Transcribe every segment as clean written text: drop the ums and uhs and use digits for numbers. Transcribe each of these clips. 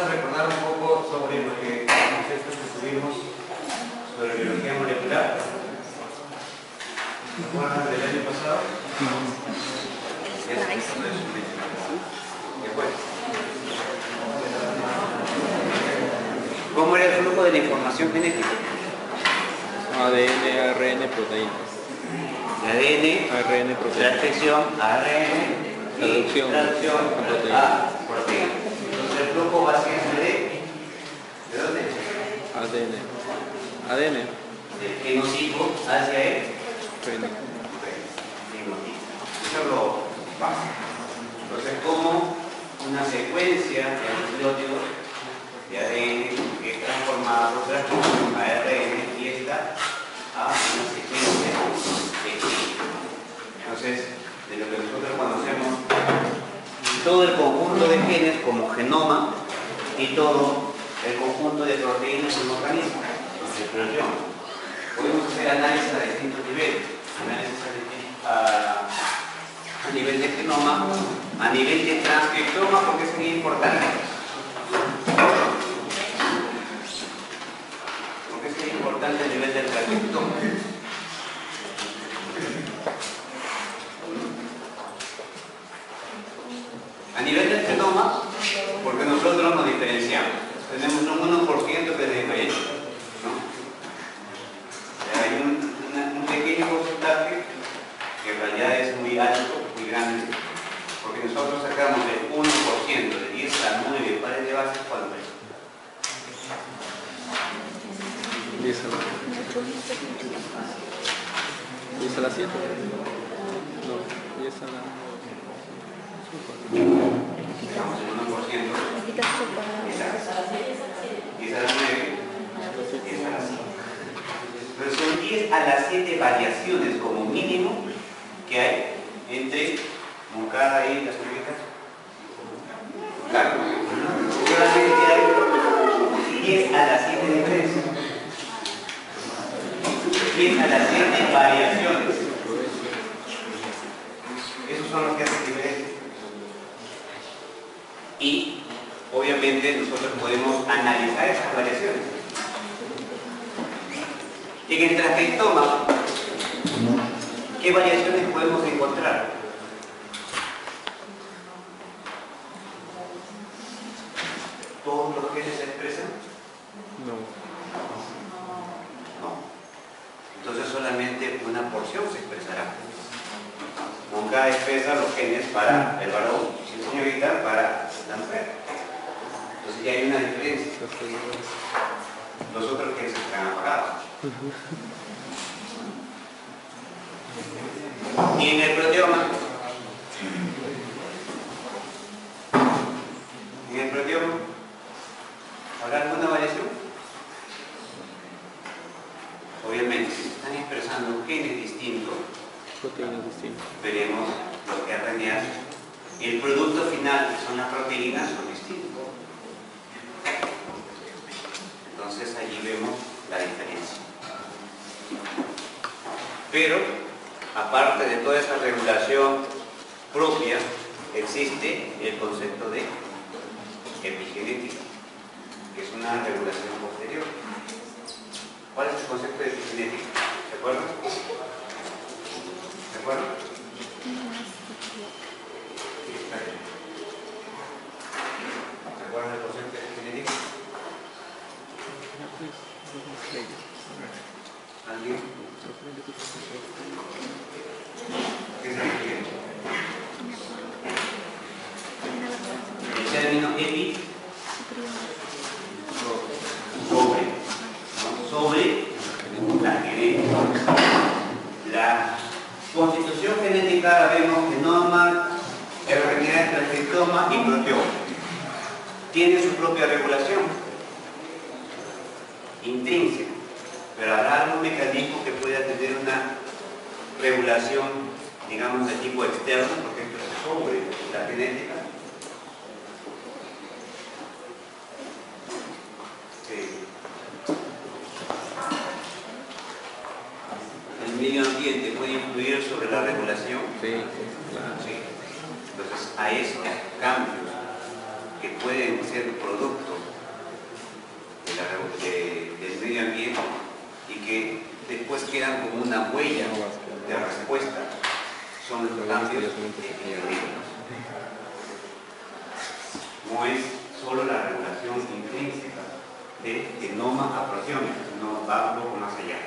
a recordar un poco sobre lo que conceptos que tuvimos sobre biología molecular. ¿Se acuerdan del año pasado? ¿Cómo era el flujo de la información genética? ADN, ARN, proteínas. ADN, proteínas. transcripción, ARN, Traducción a proteínas. proteínas. Entonces el flujo va siempre ¿de dónde? ADN. Del genocidio hacia el Fenotipo. Eso es lo básico. Entonces, como una secuencia de nucleótidos de ADN que es transformada por transcripción a ARN y esta a una secuencia de genes. Entonces, de lo que nosotros conocemos, todo el conjunto de genes como genoma y todo el conjunto de proteínas en un organismo, el proteoma. Podemos hacer análisis a distintos niveles, análisis a nivel de genoma, a nivel de transcriptoma, porque es muy importante. Porque es muy importante a nivel del transcriptoma. A nivel del genoma, porque nosotros nos diferenciamos. Tenemos un 1% que es diferente, ¿no? Hay un pequeño porcentaje que en realidad es muy alto, muy grande, porque nosotros sacamos el 1% de 10 a 9 pares de bases, ¿cuánto es? 10 a la 7. No, 10 a la... Digamos el 1%. 10 a la 9, 10 a la 7. Pero son 10 a las 7 variaciones como mínimo que hay entre Moncada y las cubiertas. Claro, solamente hay 10 a las 7 diferencias. 10 a las 7 variaciones. Esos son los que hacen diferencia. Y obviamente nosotros podemos analizar esas variaciones. En el transcriptoma, ¿qué variaciones podemos encontrar? ¿Todos los genes se expresan? No. No. Entonces solamente una porción se expresará. Nunca expresa los genes para el varón y señorita para la mujer. Entonces ya hay una diferencia. Los otros genes están apagados. Y en el proteoma, ¿habrá alguna variación? Obviamente, si se están expresando genes distintos, Proteínas distintas. veremos los RNA. El producto final, que son las proteínas, son distintos. Entonces allí vemos la diferencia. Pero, aparte de toda esa regulación propia, existe el concepto de epigenética, que es una regulación posterior. ¿Cuál es el concepto de epigenética? ¿Se acuerdan? ¿Se acuerdan? ¿Se acuerdan del concepto de epigenética? ¿Alguien? ¿Qué es epigenética? El término epi, sobre la genética. La constitución genética la vemos genoma, RNA, transcriptoma y proteoma. Tiene su propia regulación intrínseca, pero habrá algún mecanismo que pueda tener una regulación, digamos, de tipo externo, porque esto es sobre la genética. El medio ambiente puede influir sobre la regulación. Sí, claro. Sí. Entonces, a esos cambios que pueden ser producto como una huella de respuesta son los cambios genéticos. No es solo la regulación intrínseca del genoma proteómico, sino va un poco más allá.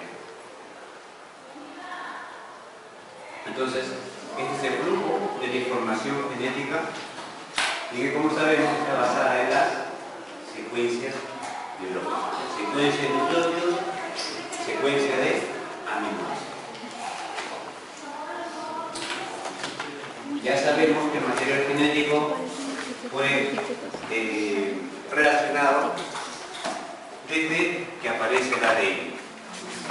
Entonces, este es el flujo de la información genética y que, como sabemos, está basada en las secuencias biológicas. Secuencia de nucleótidos, secuencia de aminoácidos. Ya sabemos que el material genético fue relacionado desde que aparece el ADN.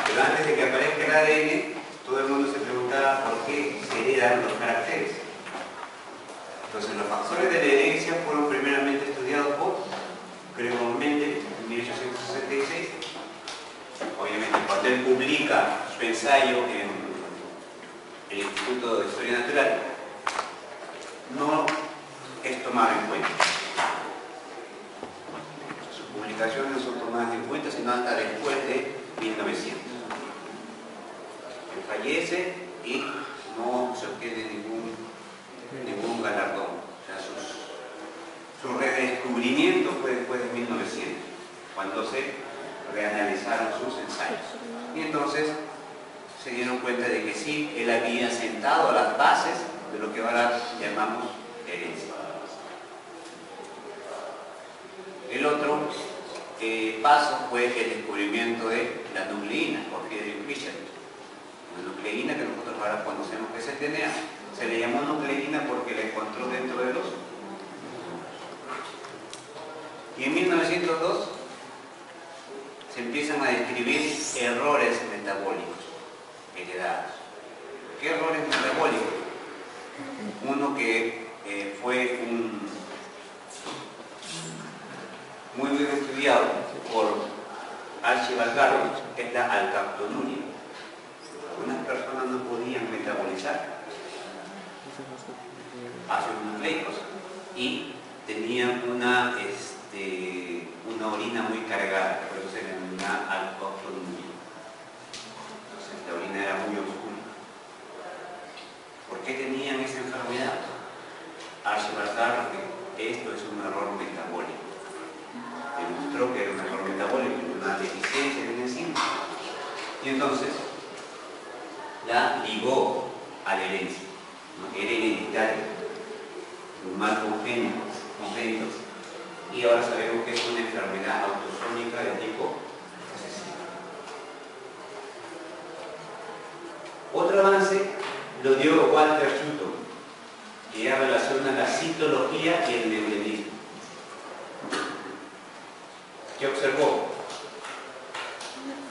Pero antes de que aparezca el ADN, todo el mundo se preguntaba por qué se heredan los caracteres. Entonces, los factores de la herencia fueron primeramente estudiados por Gregor Mendel en 1866. Obviamente, cuando él publica su ensayo en el Instituto de Historia Natural, no es tomado en cuenta. Sus publicaciones no son tomadas en cuenta sino hasta después de 1900. Él fallece y no se obtiene ningún galardón. O sea, su redescubrimiento fue después de 1900, cuando se reanalizaron sus ensayos. Y entonces se dieron cuenta de que sí, él había sentado las bases de lo que ahora llamamos herencia. El otro paso fue el descubrimiento de la nucleína por Friedrich Fischer. La nucleína que nosotros ahora conocemos que es el DNA, se le llamó nucleína porque la encontró dentro de los. Y en 1902 se empiezan a describir errores metabólicos heredados. ¿Qué errores metabólicos? Uno que fue muy bien estudiado por Archibald Garrett, es la alcaptonuria. Algunas personas no podían metabolizar ácidos nucleicos y tenían una orina muy cargada, por eso se denomina alcaptonuria. Entonces la orina era muy oscura. ¿Por qué tenían esa enfermedad? Archibald Garrett, esto es un error metabólico. Demostró que era un error metabólico, una deficiencia de una enzima. Y entonces la ligó a la herencia, ¿no? Era hereditario, un mal congénito, y ahora sabemos que es una enfermedad autosómica de tipo recesivo. Otro avance lo dio Walter Sutton, que ya relaciona la citología y el mendelinismo. ¿Qué observó?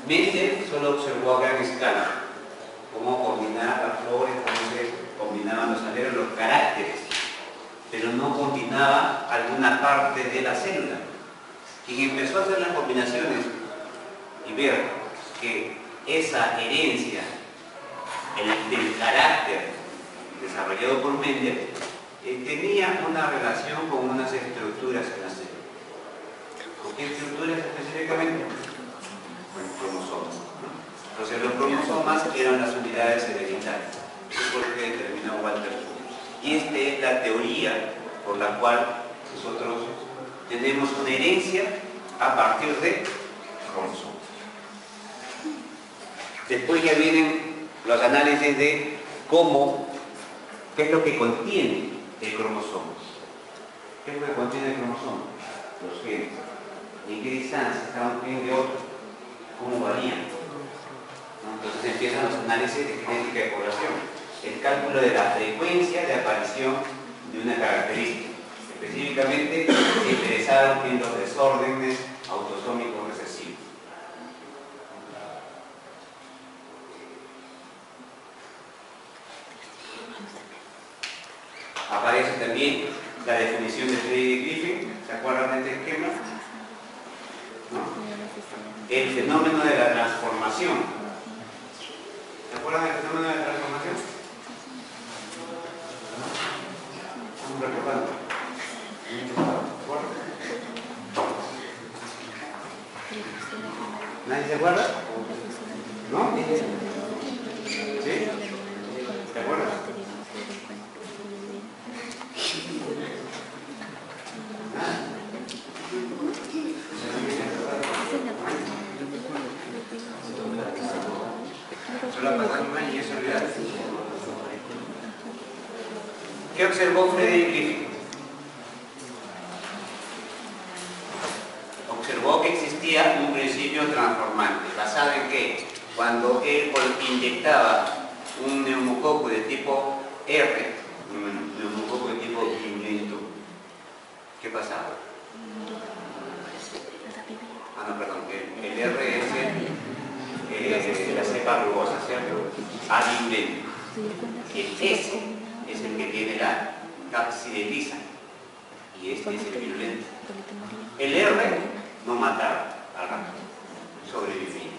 Mendel solo observó a gran escala cómo combinaban las flores, cómo se combinaban los aleros, los caracteres, pero no combinaba alguna parte de la célula. Quien empezó a hacer las combinaciones y ver que esa herencia del carácter desarrollado por Mendel tenía una relación con unas estructuras en la célula. ¿Con qué estructuras específicamente? Con cromosomas, ¿no? Entonces los cromosomas eran las unidades hereditarias. Eso es lo que determinó Walter Sutton. Y esta es la teoría por la cual nosotros tenemos una herencia a partir de cromosomas. Después ya vienen los análisis de qué es lo que contiene el cromosoma. ¿Qué es lo que contiene el cromosoma? Los genes. ¿Y en qué distancia está un gen de otro? ¿Cómo varían? ¿No? Entonces empiezan los análisis de genética de población. El cálculo de la frecuencia de aparición de una característica. Específicamente se interesaron en los desórdenes autosómicos recesivos. Aparece también la definición de Friedrich Griffin. ¿Se acuerdan de este esquema? ¿No? El fenómeno de la transformación. ¿Se acuerdan del fenómeno de la transformación? Estamos recordando. ¿Nadie se acuerda? ¿No? ¿Qué observó Friedrich Griffith? Observó que existía un principio transformante, basado en que cuando él inyectaba un neumococo de tipo R, un neumococo de tipo virulento, ¿qué pasaba? Ah, no, perdón, el R es la cepa rugosa, ¿cierto? Virulento. El S es el que tiene la cápside lisa y este es el virulento. El R no mataba al ratón, sobrevivía.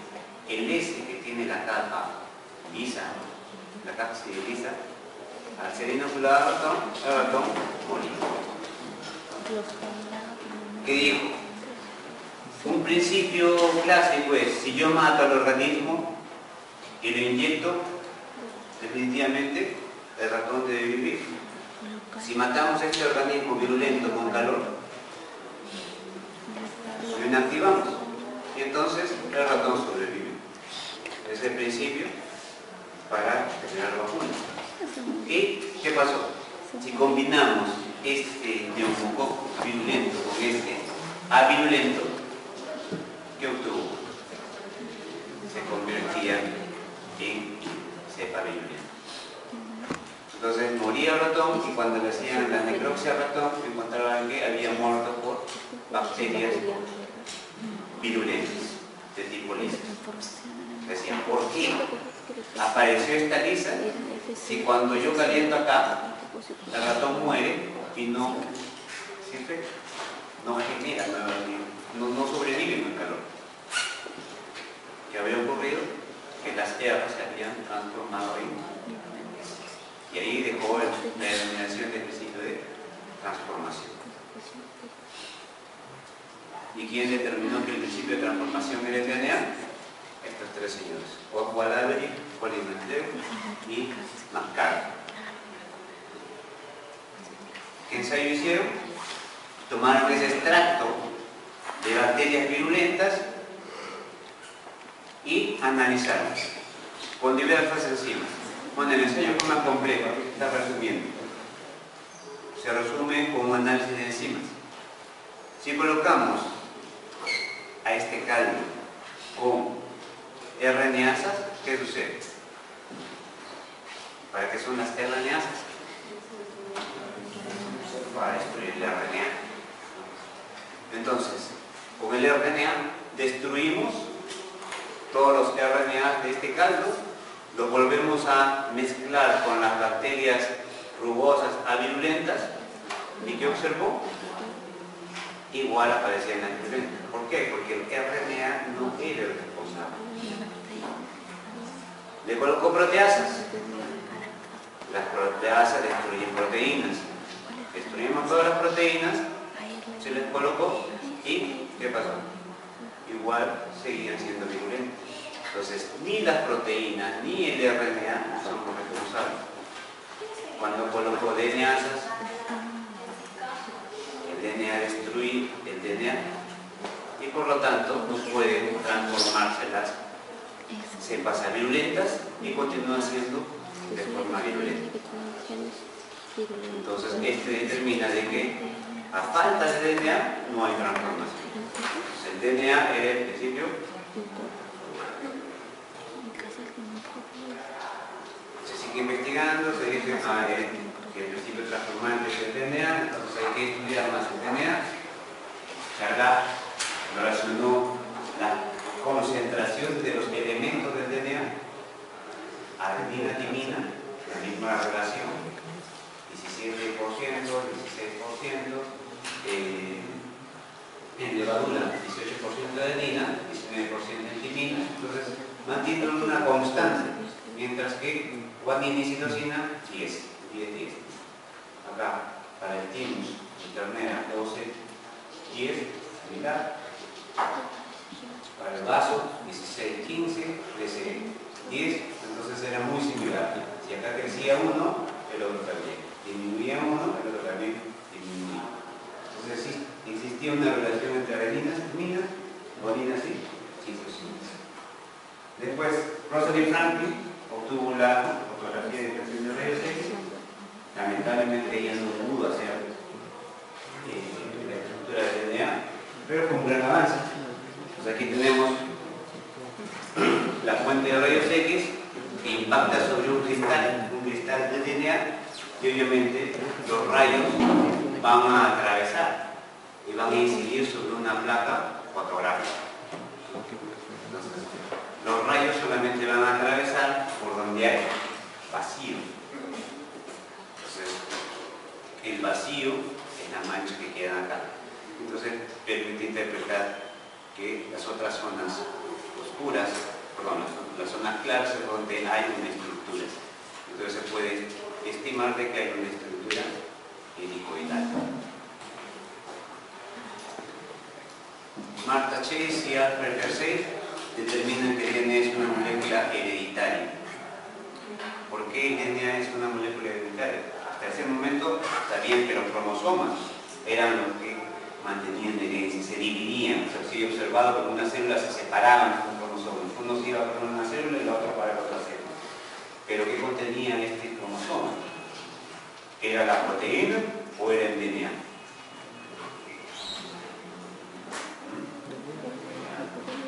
El S que tiene la capa lisa, la cápside lisa, al ser inoculado al ratón moría. ¿Qué dijo? Un principio clásico es, si yo mato al organismo y lo inyecto, definitivamente el ratón debe vivir. Si matamos a este organismo virulento con calor, lo inactivamos y entonces el ratón sobrevive. Es el principio para generar la vacuna. ¿Y qué pasó? Si combinamos este neumococo virulento con este avirulento, ¿qué obtuvo? Se convertía en cepa virulenta. Entonces moría el ratón y cuando le hacían la necropsia al ratón encontraban que había muerto por bacterias virulentas de tipo lisa. Decían, ¿por qué apareció esta lisa si cuando yo caliento acá el ratón muere y no se infecta, no genera, no sobrevive en el calor? ¿Qué había ocurrido? Que las tierras se habían transformado en... Y ahí dejó la denominación del principio de transformación. ¿Y quién determinó que el principio de transformación era el DNA? Estos tres señores: Oswald Avery, Colin McLeod y McCarthy. ¿Qué ensayo hicieron? Tomaron ese extracto de bacterias virulentas y analizaron con diversas enzimas. Bueno, el ensayo fue más complejo, está resumiendo. Se resume con un análisis de enzimas. Si colocamos a este caldo con RNasas, ¿qué sucede? ¿Para qué son las RNasas? Para destruir el RNA. Entonces, con el RNA destruimos todos los RNA de este caldo, lo volvemos a mezclar con las bacterias rugosas avirulentas. ¿Y qué observó? Igual aparecían las virulentas. ¿Por qué? Porque el RNA no era el responsable. Le colocó proteasas. Las proteasas destruyen proteínas. Destruimos todas las proteínas, se les colocó y ¿qué pasó? Igual seguían siendo virulentas. Entonces, ni las proteínas ni el RNA son los responsables. Cuando colocó DNasas, el DNA destruye el DNA y por lo tanto no pueden transformarse las cepas a virulentas y continúan siendo de forma virulenta. Entonces, este determina de que a falta de DNA no hay transformación. Entonces, el DNA era el principio. Se sigue investigando, se dice que el principio transformante es el DNA, entonces hay que estudiar más el DNA. Charla relacionó la concentración de los elementos del DNA, adenina, timina, la misma relación. 17%, 16%, en levadura 18% de adenina, 19% de timina, entonces mantienen una constante, mientras que guanina y citosina 10. Acá, para el thymus y ternera 12, 10, similar. Para el vaso 16, 15, 13, 10, entonces era muy similar. Si acá crecía uno, el otro también. Disminuía uno, el otro también disminuía. Entonces existía una relación entre adeninas, timinas, guaninas y citosinas. Después, Rosalind Franklin obtuvo la fotografía de impresión de rayos X lamentablemente ella no pudo hacer la estructura del DNA, pero con gran avance. Pues aquí tenemos la fuente de rayos X que impacta sobre un cristal de DNA, y obviamente los rayos van a atravesar y van a incidir sobre una placa fotográfica. Entonces, los rayos solamente van a atravesar por donde hay vacío. Entonces, el vacío es la mancha que queda acá. Entonces, permite interpretar que las otras zonas oscuras, perdón, las zonas claras es donde hay una estructura. Entonces se puede estimar de que hay una estructura helicoidal. Martha Chase y Alfred Hersey determinan que el DNA es una molécula hereditaria. ¿Por qué el DNA es una molécula hereditaria? Hasta ese momento sabían que los cromosomas eran los que mantenían la herencia, se dividían. O sea, se había observado como una célula se separaban con cromosomas. Uno se iba para una célula y la otra para la otra célula. Pero ¿qué contenía este cromosoma? ¿Era la proteína o era el DNA?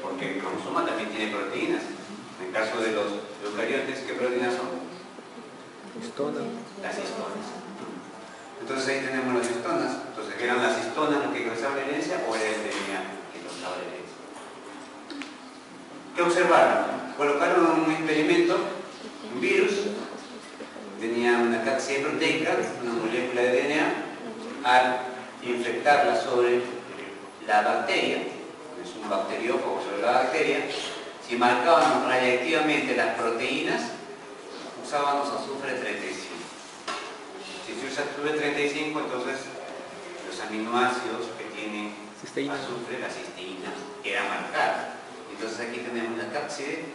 Porque el cromosoma también tiene proteínas. En el caso de los eucariotes, ¿qué proteínas son? Histonas. Las histonas. Entonces ahí tenemos las histonas. Entonces, ¿eran las histonas las que causaban la herencia o era el DNA que causaba la herencia? ¿Qué observaron? Colocaron un experimento, un virus, tenía una cápside proteica, una molécula de DNA, al infectarla sobre la bacteria, es un bacteriófago sobre la bacteria, si marcábamos radiactivamente las proteínas, usábamos azufre 35. Si se usa azufre 35, entonces los aminoácidos que tienen azufre, la cisteína, queda marcada. Entonces aquí tenemos una cápside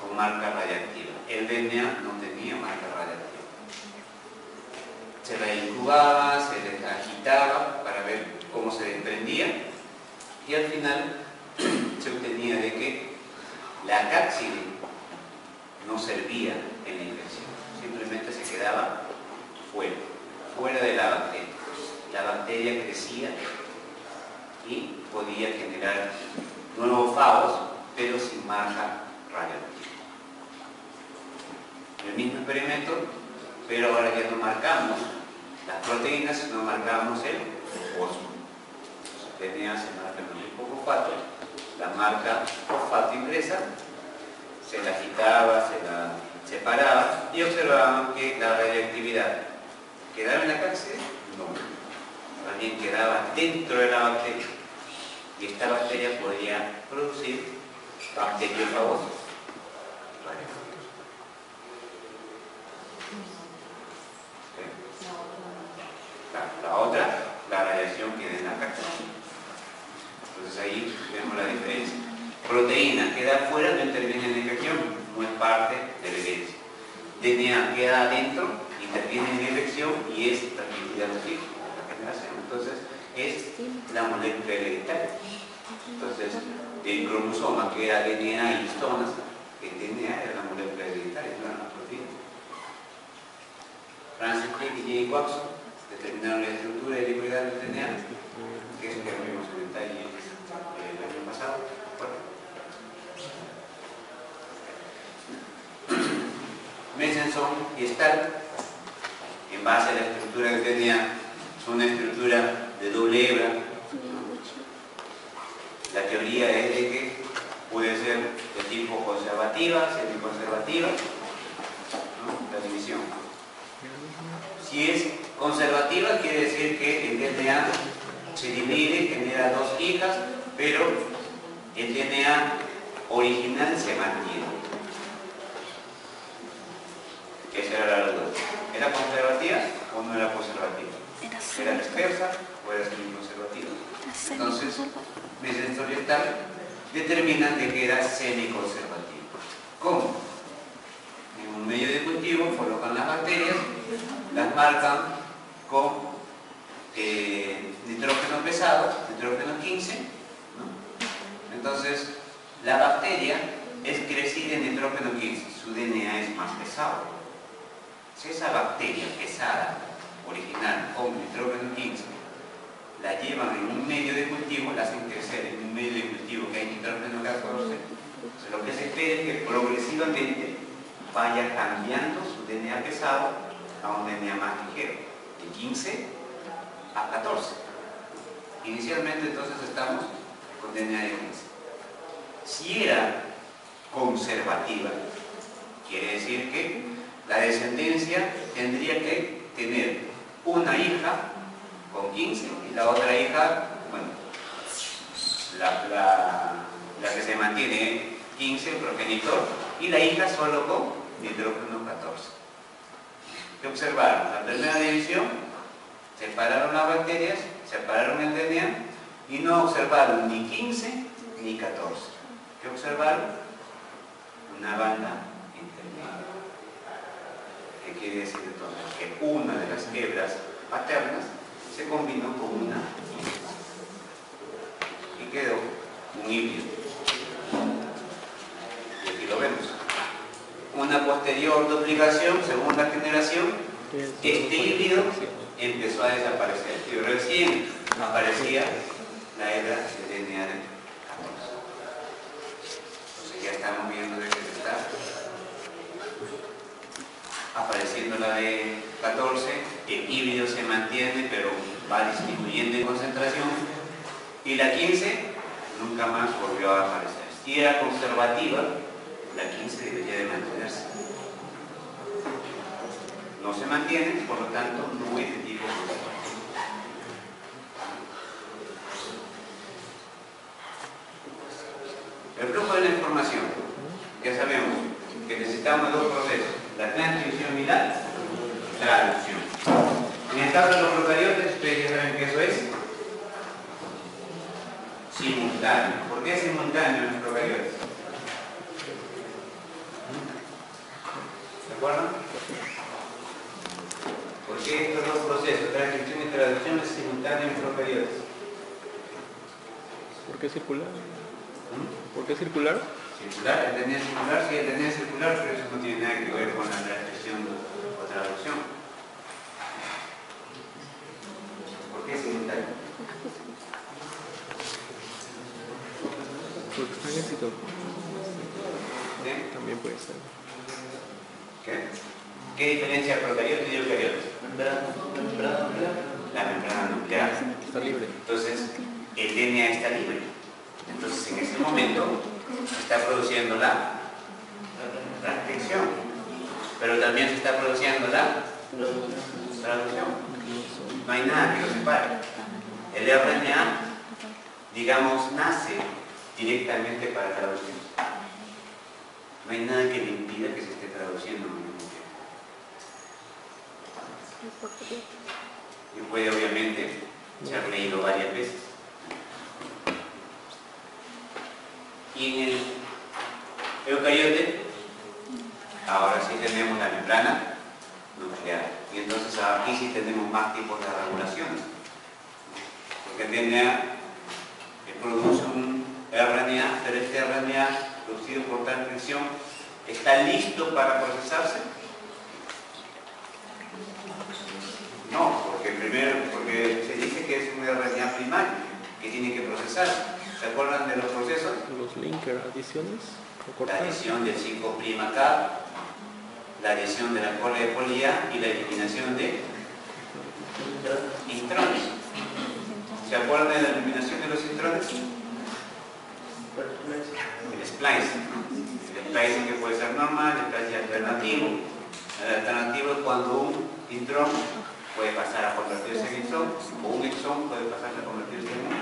con marca radiactiva. El DNA no tenía marca radiactiva. Se la incubaba, se la agitaba para ver cómo se desprendía y al final se obtenía de que la cápside no servía en la infección, simplemente se quedaba fuera de la bacteria. La bacteria crecía y podía generar nuevos fagos, pero sin marca radioactiva. El mismo experimento, pero ahora ya no marcamos las proteínas, sino marcamos el fosfato. El DNA se marca con el fosfato, la marca fosfato impresa, se la agitaba, se la separaba y observaban que la radioactividad quedaba en la cápside, no, también quedaba dentro de la bacteria. Y esta bacteria podría producir bacteriófagos radioactivos. La otra, la radiación queda en la cápside. Entonces ahí vemos la diferencia. Proteína queda afuera, no interviene en la infección, no es parte de la herencia. DNA queda adentro, interviene en la infección y es transmitida a los hijos, a la generación. Entonces es la molécula hereditaria. Entonces el cromosoma que era DNA y histonas, el DNA era la molécula hereditaria, no era la proteína. Francis Crick y Jay Watson determinaron la estructura y la liquidez del DNA, que es lo que vimos en detalle el año pasado. Mesenson y Stahl, en base a la estructura del DNA, son una estructura de doble hebra. La teoría es de que puede ser de tipo conservativa, semiconservativa, ¿no? La división. Si es conservativa, quiere decir que el DNA se divide, genera dos hijas, pero el DNA original se mantiene. Esa era la duda. ¿Era conservativa o no era conservativa? ¿Era dispersa o era semiconservativa? Entonces, Mesenson y Stahl determinan de que era semiconservativa. ¿Cómo? En un medio de cultivo colocan las bacterias, las marcan con nitrógeno pesado, nitrógeno 15, ¿no? Entonces, la bacteria es crecida en nitrógeno 15, su DNA es más pesado. Si esa bacteria pesada, original, con nitrógeno 15, la llevan en un medio de cultivo, la hacen crecer en un medio de cultivo que hay nitrógeno 14, entonces lo que se espera es que progresivamente vaya cambiando su DNA pesado a un DNA más ligero, de 15 a 14. Inicialmente entonces estamos con DNA de 15. Si era conservativa, quiere decir que la descendencia tendría que tener una hija con 15 y la otra hija, bueno, la que se mantiene 15, el progenitor, y la hija solo con nitrógeno 14. ¿Qué observaron? La primera división, separaron las bacterias, separaron el DNA y no observaron ni 15 ni 14. ¿Qué observaron? Una banda intermedia. ¿Qué quiere decir entonces? Que una de las hebras paternas se combinó con una y quedó un híbrido. Y aquí lo vemos. Una posterior duplicación, segunda generación, este híbrido empezó a desaparecer y recién aparecía la hebra de DNA de 14. Entonces ya estamos viendo de que está apareciendo la de 14, el híbrido se mantiene pero va disminuyendo en concentración y la 15 nunca más volvió a aparecer. Si era conservativa, la 15 debería de mantenerse. No se mantiene, por lo tanto no es de tipo conservativo. El flujo de la información, ya sabemos que necesitamos dos procesos, la transcripción y la traducción. En el caso de los procariotes, ustedes ya saben que eso es simultáneo. ¿Por qué es simultáneo en los procariotes? ¿De acuerdo? ¿Por qué estos dos procesos, transcripción y traducción, es simultáneo en los procariotes? ¿Por qué circular? ¿Por qué circular? Circular, el DNA circular, sí, el DNA circular, pero eso no tiene nada que ver con la transcripción o traducción. ¿Por qué simultáneo? Porque está en éxito. ¿Sí? También puede ser. ¿Qué diferencia procariotes y eucariotes? La membrana nuclear. Está libre. Entonces, el DNA está libre. Entonces, en ese momento, se está produciendo la transcripción, pero también se está produciendo la traducción. No hay nada que lo separe. El RNA, digamos, nace directamente para traducir. No hay nada que le impida que se esté traduciendo al mismo tiempo. Y puede, obviamente, ser leído varias veces. Y en el eucariote, ahora sí tenemos la membrana nuclear. Y entonces aquí sí tenemos más tipos de regulaciones. Porque el DNA produce un RNA, pero este RNA producido por transcripción está listo para procesarse. No, porque se dice que es un RNA primario que tiene que procesarse. ¿Se acuerdan de los procesos? Los linker adiciones. La adición del 5'K, la adición de la cola de polía y la eliminación de intrones. ¿Se acuerdan de la eliminación de los intrones? El splicing. El splicing que puede ser normal, el splicing alternativo. El alternativo es cuando un intrón puede pasar a convertirse en exón o un exón puede pasar a convertirse en un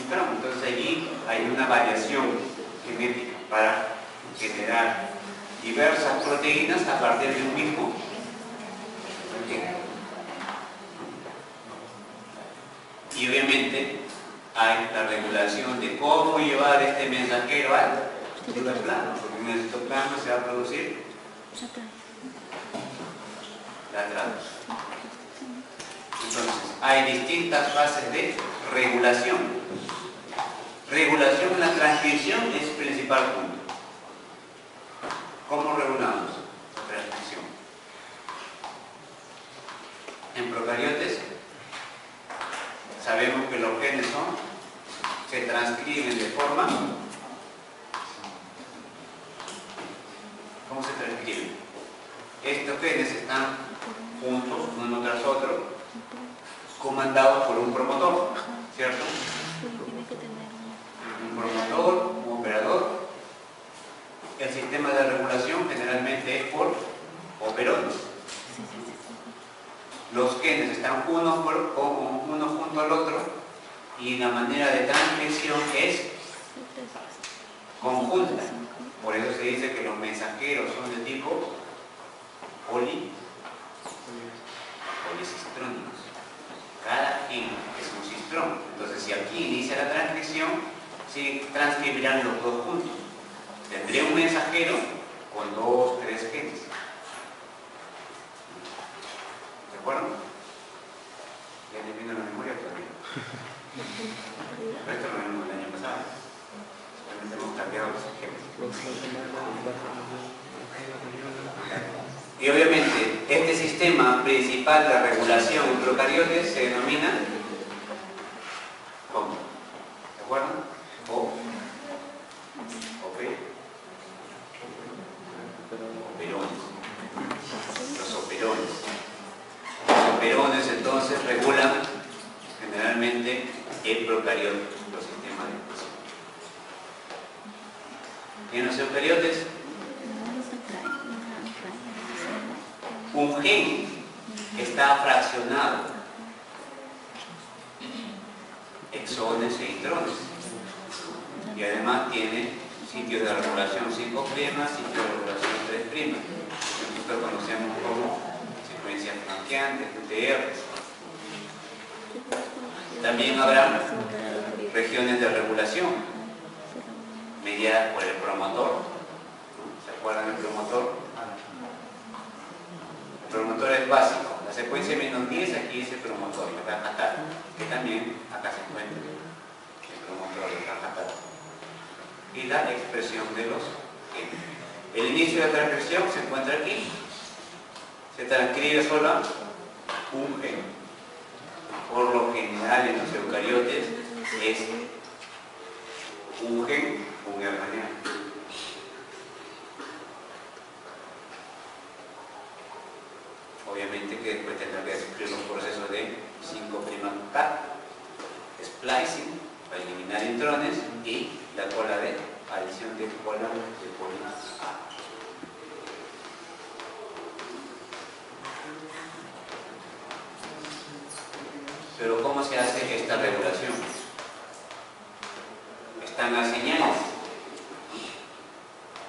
intrón. Entonces allí hay una variación genética para generar diversas proteínas a partir de un mismo gen. Y obviamente hay la regulación de cómo llevar este mensajero al citoplasma, porque en el citoplasma se va a producir la traducción. Entonces, hay distintas fases de regulación. Regulación en la transcripción es el principal punto. ¿Cómo regulamos? Transcripción. procariotes sabemos que los genes se transcriben de forma... ¿Cómo se transcriben? Estos genes están juntos, uno tras otro, comandados por un promotor, ¿cierto? Un promotor, un operador. El sistema de regulación generalmente es por operones. Los genes están uno junto al otro y la manera de transmisión es conjunta. Por eso se dice que los mensajeros son de tipo policistrónicos. Cada gen es un cistrón. Entonces, si aquí inicia la transcripción, se transcribirán los dos juntos. Tendré un mensajero con 2, 3 genes. ¿De acuerdo? Ya le vino la memoria todavía. Pero esto lo vimos el año pasado. Solamente hemos cambiado los ejemplos. Y obviamente, este sistema principal de regulación en procariotes se denomina ¿cómo? ¿De acuerdo? Operones. Los operones. Los operones entonces regulan generalmente el procariote, los sistemas de expresión. Y en los eucariotes, un gen está fraccionado, exones e intrones, y además tiene sitio de regulación 5', sitio de regulación 3', que nosotros conocemos como secuencias flanqueantes, UTR. También habrá regiones de regulación mediadas por el promotor. ¿Se acuerdan del promotor? El promotor es básico. La secuencia -10 aquí dice promotor, el Kahatar, que también acá se encuentra el promotor del Kahatar. Y la expresión de los genes. El inicio de la transcripción se encuentra aquí. Se transcribe solo un gen. Por lo general en los eucariotes es un gen, un RNA. Obviamente que después tendrá que sufrir los procesos de 5'K, splicing, para eliminar intrones, y la cola de adición de cola de poli A. Pero ¿cómo se hace esta regulación? Están las señales.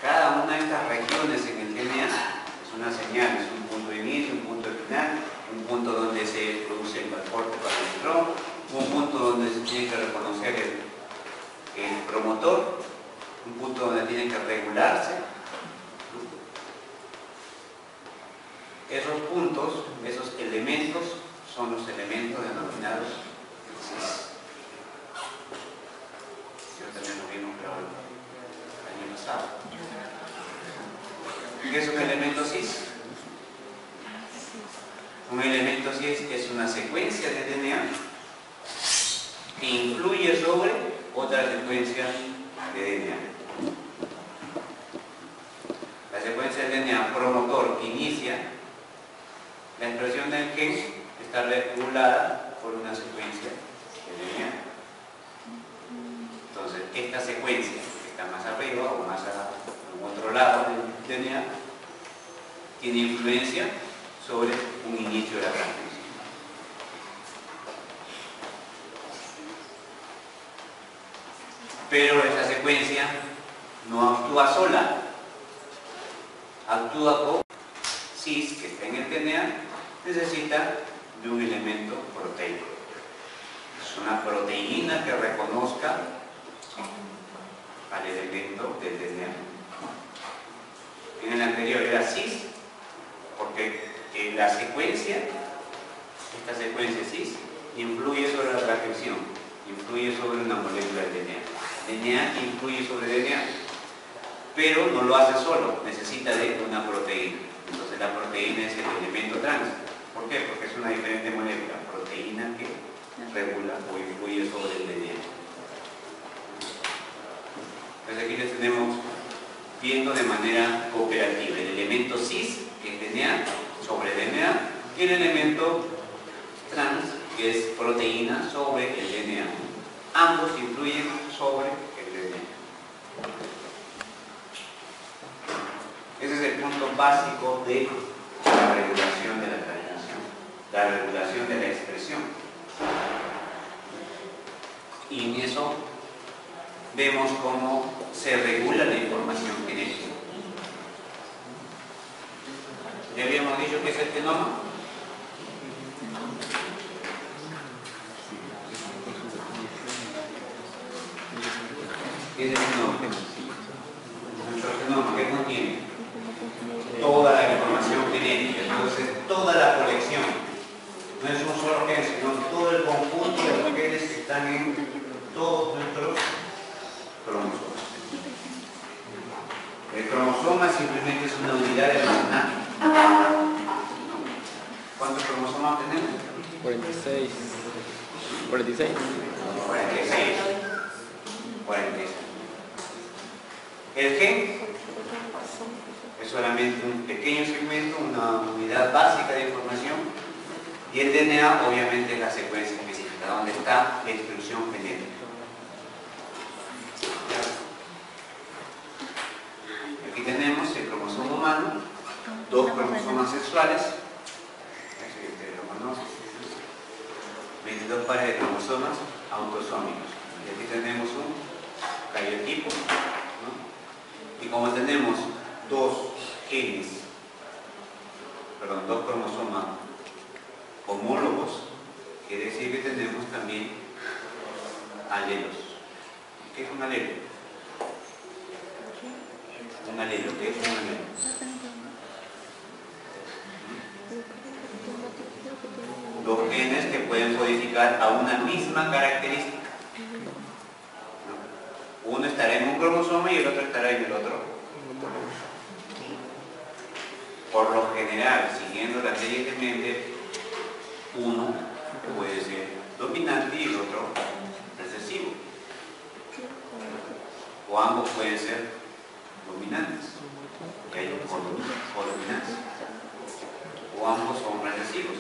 Cada una de estas regiones en el DNA es una señal, es un punto de inicio, un punto de final, un punto donde se produce el transporte para el neutrón, un punto donde se tiene que reconocer el promotor, un punto donde tiene que regularse. Esos puntos, esos elementos, son los elementos denominados cis. Yo también lo vimos, pero el año pasado. ¿Qué es un elemento cis? Un elemento cis es una secuencia de DNA que influye sobre otra secuencia de DNA. La secuencia de DNA promotor que inicia la expresión del gen está regulada por una secuencia de DNA. Entonces, esta secuencia que está más arriba o más en otro lado del DNA tiene influencia sobre un inicio de la transcripción. Pero esta secuencia no actúa sola, actúa con cis que está en el DNA, necesita de un elemento proteico. Es una proteína que reconozca al elemento del DNA. En el anterior era cis, porque la secuencia, esta secuencia cis, influye sobre la transcripción, influye sobre una molécula del DNA. DNA influye sobre DNA, pero no lo hace solo, necesita de una proteína. Entonces la proteína es el elemento trans. ¿Por qué? Porque es una diferente molécula, proteína que regula o influye sobre el DNA. Entonces aquí les tenemos viendo de manera cooperativa el elemento cis, que es DNA, sobre DNA, y el elemento trans, que es proteína, sobre el DNA. Ambos influyen sobre el DNA. Ese es el punto básico de la regulación de la transcripción, la regulación de la expresión. Y en eso vemos cómo se regula la información genética. Ya habíamos dicho que es el genoma. ¿Qué es el genoma? Nuestro genoma, ¿qué contiene? Toda la información genética, entonces toda la colección. No es un solo gen, sino todo el conjunto de los genes que están en todos nuestros cromosomas. El cromosoma simplemente es una unidad emocional. ¿Cuántos cromosomas tenemos? 46. 46. 46. 46. El gen es solamente un pequeño segmento, una unidad básica de información, y el DNA obviamente es la secuencia específica, donde está la instrucción genética. Aquí tenemos el cromosoma humano, 2 cromosomas sexuales, 22 pares de cromosomas autosómicos. Y aquí tenemos un cariotipo, ¿no? Y como tenemos dos cromosomas homólogos, quiere decir que tenemos también alelos. ¿Qué es un alelo? Un alelo, ¿qué es un alelo? Dos genes que pueden codificar a una misma característica. Uno estará en un cromosoma y el otro estará en el otro. Por lo general, siguiendo las leyes de Mendel, uno puede ser dominante y el otro recesivo. O ambos pueden ser dominantes, porque hay codominancia. O ambos son recesivos.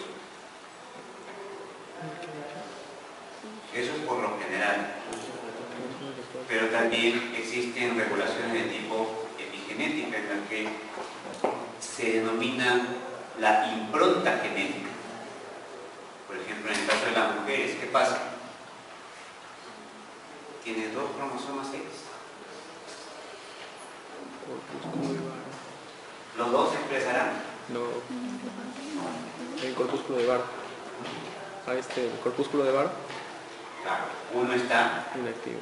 Eso es por lo general. Pero también existen regulaciones de tipo epigenética en las que se denomina la impronta genética. Por ejemplo, en el caso de las mujeres, ¿qué pasa? Tiene 2 cromosomas X. ¿Los dos se expresarán? No. El corpúsculo de Barr. El corpúsculo de Barr. Claro, uno está inactivo.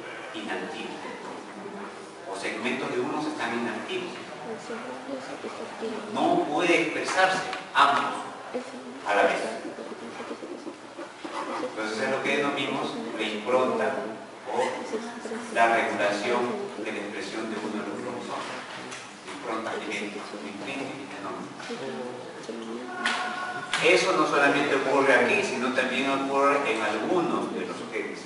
O segmentos de unos están inactivos. No puede expresarse ambos a la vez. Entonces es lo que denominamos la impronta o la regulación de la expresión de uno de los cromosomas. Impronta genética, Eso no solamente ocurre aquí, sino también ocurre en algunos de los genes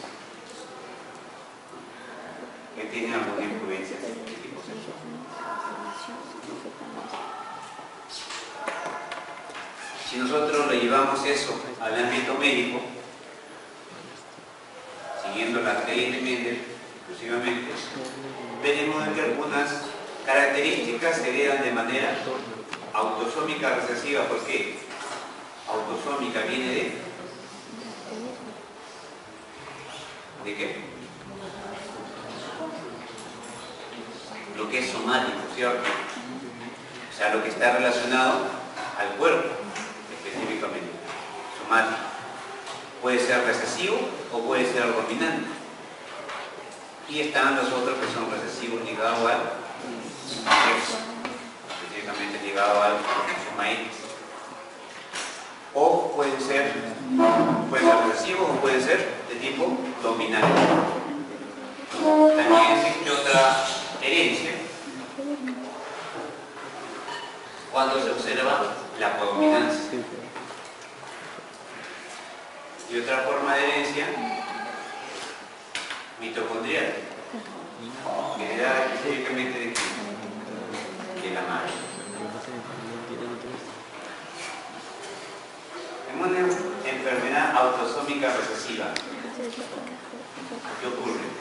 que tienen alguna influencia de tipo sexual. Si nosotros lo llevamos eso al ámbito médico, siguiendo las leyes de Mendel exclusivamente, veremos que algunas características se heredan de manera autosómica recesiva. ¿Por qué? Autosómica viene ¿de qué? Lo que es somático, ¿cierto? O sea, lo que está relacionado al cuerpo, específicamente, somático. Puede ser recesivo o puede ser dominante. Y están los otros que son recesivos ligados al sexo, específicamente ligados al cromosoma X. O puede ser recesivo o puede ser de tipo dominante. También existe otra herencia cuando se observa la codominancia. Y otra forma de herencia mitocondrial, que era específicamente de la madre. En una enfermedad autosómica recesiva, ¿qué ocurre?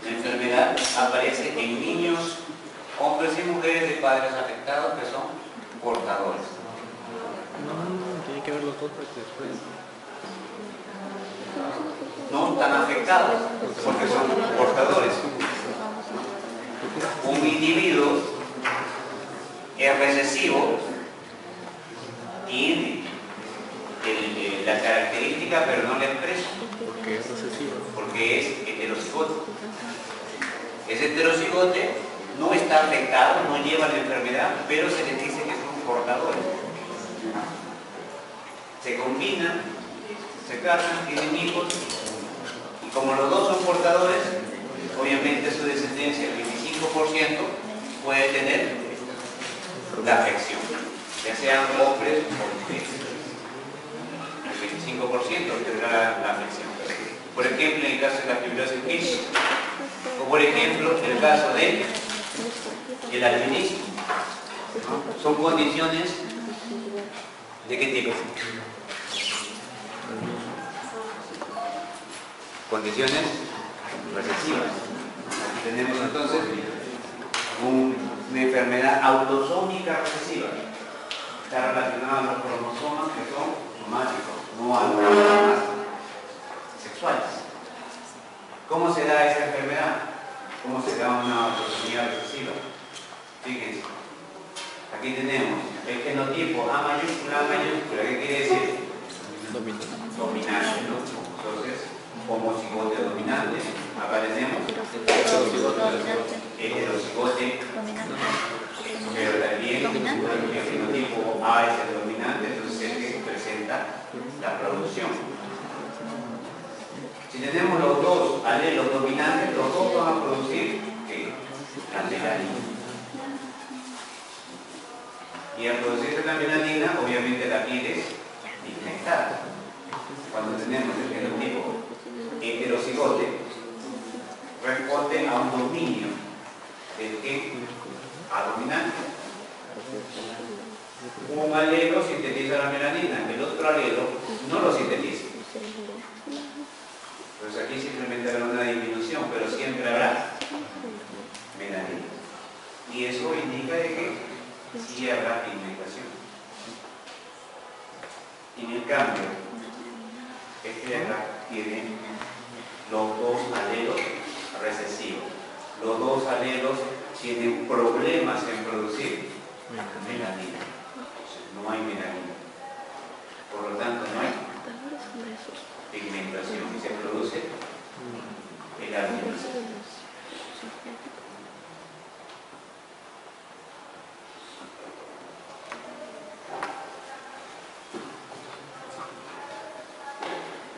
La enfermedad aparece en niños, hombres y mujeres de padres afectados que son portadores. Tiene que ver los dos después. No están afectados porque son portadores. Un individuo es recesivo, tiene la característica pero no la expresa. Porque es recesivo. Porque es heterocigote. Ese heterocigote no está afectado, no lleva la enfermedad, pero se les dice que son portadores. Se combinan, se casan, tienen hijos, y como los dos son portadores, obviamente su descendencia, el 25%, puede tener la afección, ya sean hombres o mujeres. El 25% tendrá la afección. Por ejemplo, en el caso de la fibrosis quística, o por ejemplo, en el caso del albinismo, ¿no? Son condiciones ¿de qué tipo? Condiciones recesivas. Aquí tenemos entonces una enfermedad autosómica recesiva. Está relacionada a los cromosomas que son somáticos, no a los cromosomas sexuales. ¿Cómo se da esa enfermedad? ¿Cómo se da una autosomía recesiva? Fíjense. Aquí tenemos el genotipo A mayúscula, ¿qué quiere decir? Dominante, ¿no? Entonces, homocigote dominante. Acá tenemos heterocigote, pero también el genotipo A es el dominante, entonces es el que presenta la producción. Si tenemos los dos alelos dominantes, los dos van a producir ¿qué? La melanina. Y al producirse la melanina, obviamente la piel es pigmentada. Cuando tenemos el genotipo heterocigote, responde a un dominio del que a dominante. Un alelo sintetiza la melanina, el otro alelo no lo sintetiza. Entonces aquí simplemente habrá una disminución, pero siempre habrá melanina. Y eso indica de que sí habrá pigmentación. En el cambio, este de acá tiene los dos alelos recesivos. Los dos alelos tienen problemas en producir melanina. No hay melanina. Por lo tanto, no hay pigmentación y se produce el albinismo.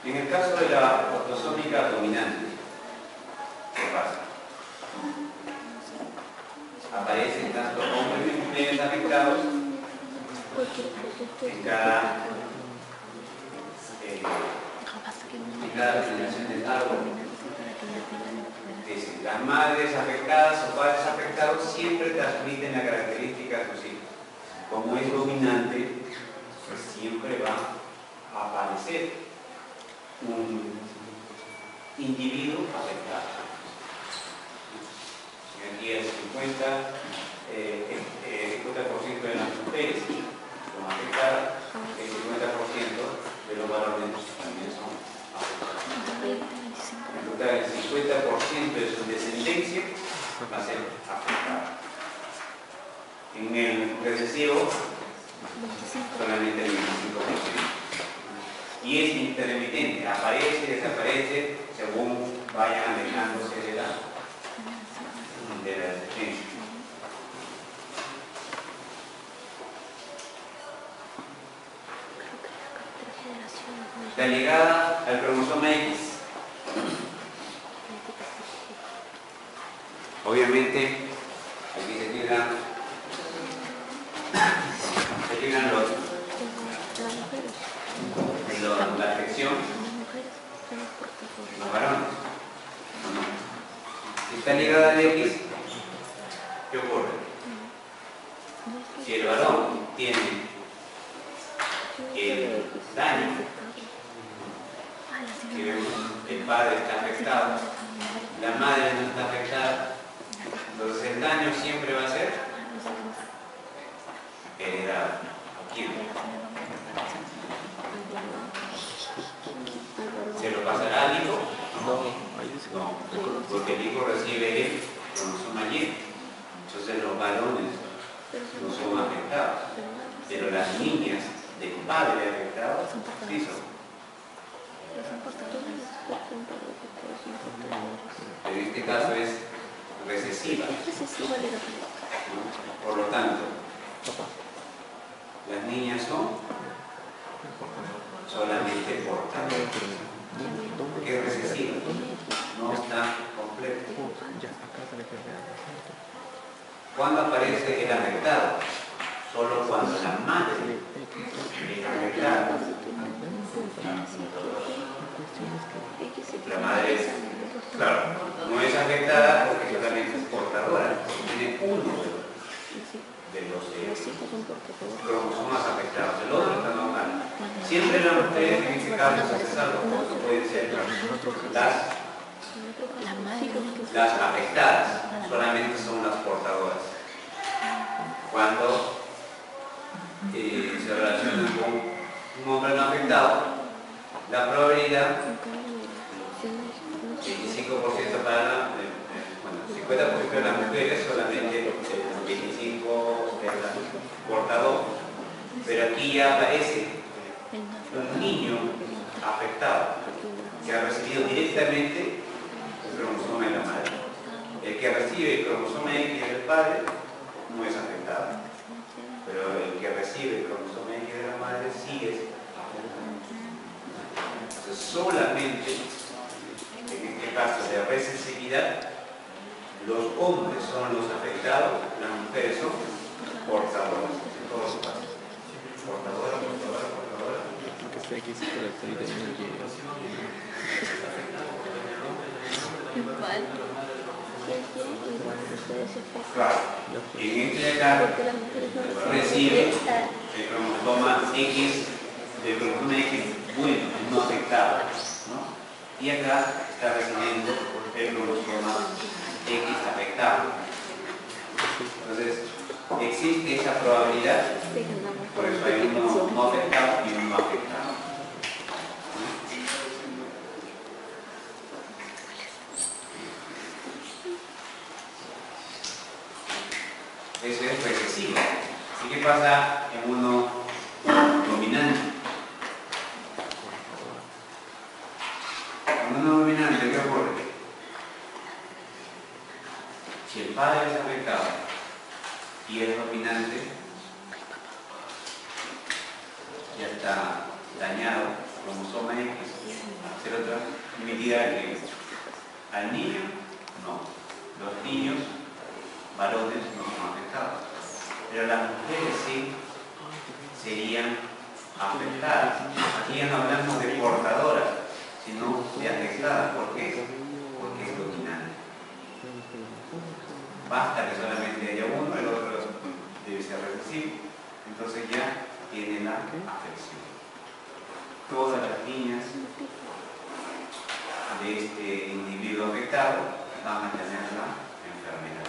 En el caso de la autosómica dominante, ¿qué pasa? Aparecen tanto hombres y mujeres afectados en cada generación del árbol. Es decir, las madres afectadas o padres afectados siempre transmiten la característica de sus hijos. Como es dominante, pues siempre va a aparecer un individuo afectado. Aquí el 50% de las mujeres son afectadas, el 50% de los varones también son afectados. En total, el 50% de su descendencia va a ser afectada. En el recesivo, solamente el 25%. Y es intermitente, aparece y desaparece según vayan alejándose de la descendencia. La llegada al cromosoma X, obviamente está ligada al X, ¿qué ocurre? Si el varón tiene el daño, que vemos, el padre está afectado, la madre no está afectada, entonces el daño siempre va a ser heredado. ¿A quién? ¿Se lo pasará al hijo? No, porque el hijo recibe el cromosoma Y. Entonces los varones no son afectados, pero las niñas del padre afectado sí son. Pero en este caso es recesiva. Por lo tanto, las niñas son solamente portadoras, porque es recesiva, no está completa. ¿Cuándo aparece el afectado? Solo cuando la madre es afectada. La madre es, claro, no es afectada porque solamente es portadora, tiene uno de los cromosomas afectados, el otro está normal. Siempre las mujeres en este caso se salvan, pueden ser las afectadas, solamente son las portadoras. Cuando se relacionan con un hombre no afectado, la probabilidad 25% para la, bueno, 50% de las mujeres, solamente el 25% es portador, pero aquí ya aparece un niño afectado que ha recibido directamente el cromosoma de la madre. El que recibe el cromosoma X del padre no es afectado, pero el que recibe el cromosoma X de la madre sí es afectado. Entonces, solamente en este caso de recesividad, los hombres son los afectados, las mujeres son portadoras, en todos los casos. Portadora. Claro, y en este caso recibe el cromosoma X, el cromosoma X bueno, no afectado, ¿no? Y acá está recibiendo el cromosoma X afectado. Entonces, existe esa probabilidad, por eso hay uno no afectado y uno afectado. Eso es recesivo. ¿Y qué pasa en uno dominante? En uno dominante, ¿qué ocurre? Si el padre es afectado y es dominante, ya está dañado, cromosoma X, se lo transmitirá al niño, no. Los niños varones no son afectados, pero las mujeres sí serían afectadas. Aquí ya no hablamos de portadoras, sino de afectadas. ¿Por qué? Porque es dominante. Basta que solamente haya uno, el otro debe ser recesivo, entonces ya tiene la afección. Todas las niñas de este individuo afectado van a tener la enfermedad.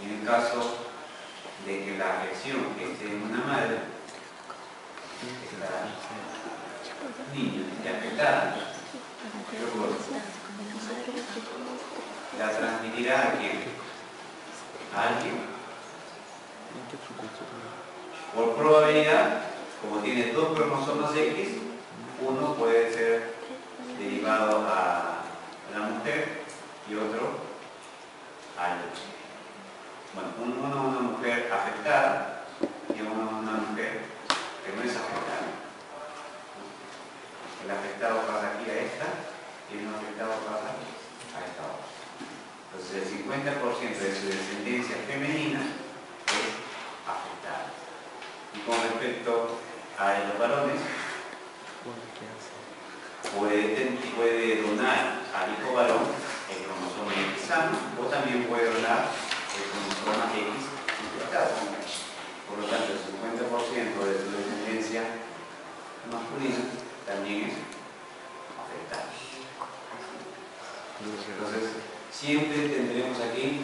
En el caso de que la afección esté en una madre, esta niña esté afectada, ¿qué ocurre? La transmitirá a quién? A alguien. Por probabilidad, como tiene dos cromosomas X, uno puede ser derivado a la mujer y otro al hombre. Bueno, uno a una mujer afectada y uno a una mujer que no es afectada. El afectado pasa aquí a esta y el no afectado pasa a esta otra. Entonces el 50% de su descendencia femenina es afectada. Y con respecto a los varones, puede hijo varón el cromosoma X sano, o también puede donar el cromosoma X infectado. Por lo tanto, el 50% de su descendencia masculina también es afectada. Entonces, siempre tendremos aquí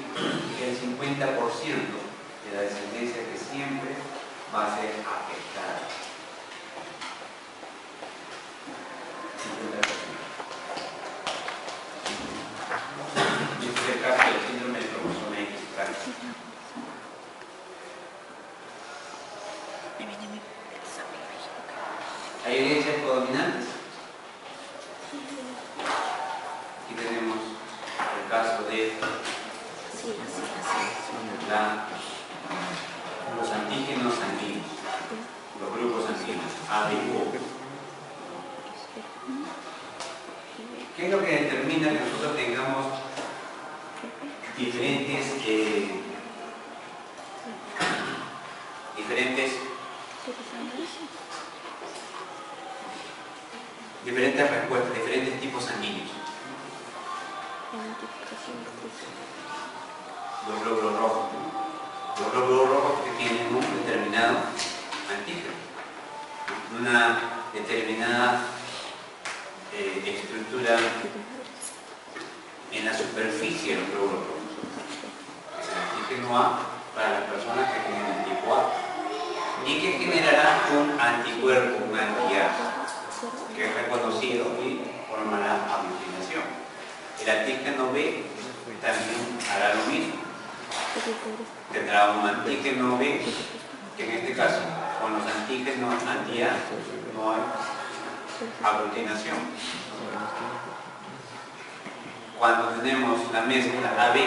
el 50% de la descendencia que siempre va a ser afectada. 50%. Este es el caso del síndrome de cromosoma X frágil. ¿Hay herencias codominantes? Aquí tenemos el caso de los antígenos sanguíneos, los grupos sanguíneos A, B y O. ¿Qué es lo que determina que nosotros tengamos diferentes respuestas, diferentes tipos sanguíneos? Los glóbulos rojos. Los glóbulos rojos que tienen un determinado antígeno, una determinada estructura en la superficie de los glóbulos rojos. Es el antígeno A para las personas que tienen el tipo A y que generará un anticuerpo, un anti-A, que es reconocido y forma la aglutinación. El antígeno B también hará lo mismo. Tendrá un antígeno B, que en este caso, con los antígenos anti-A no hay aglutinación. Cuando tenemos la mezcla AB,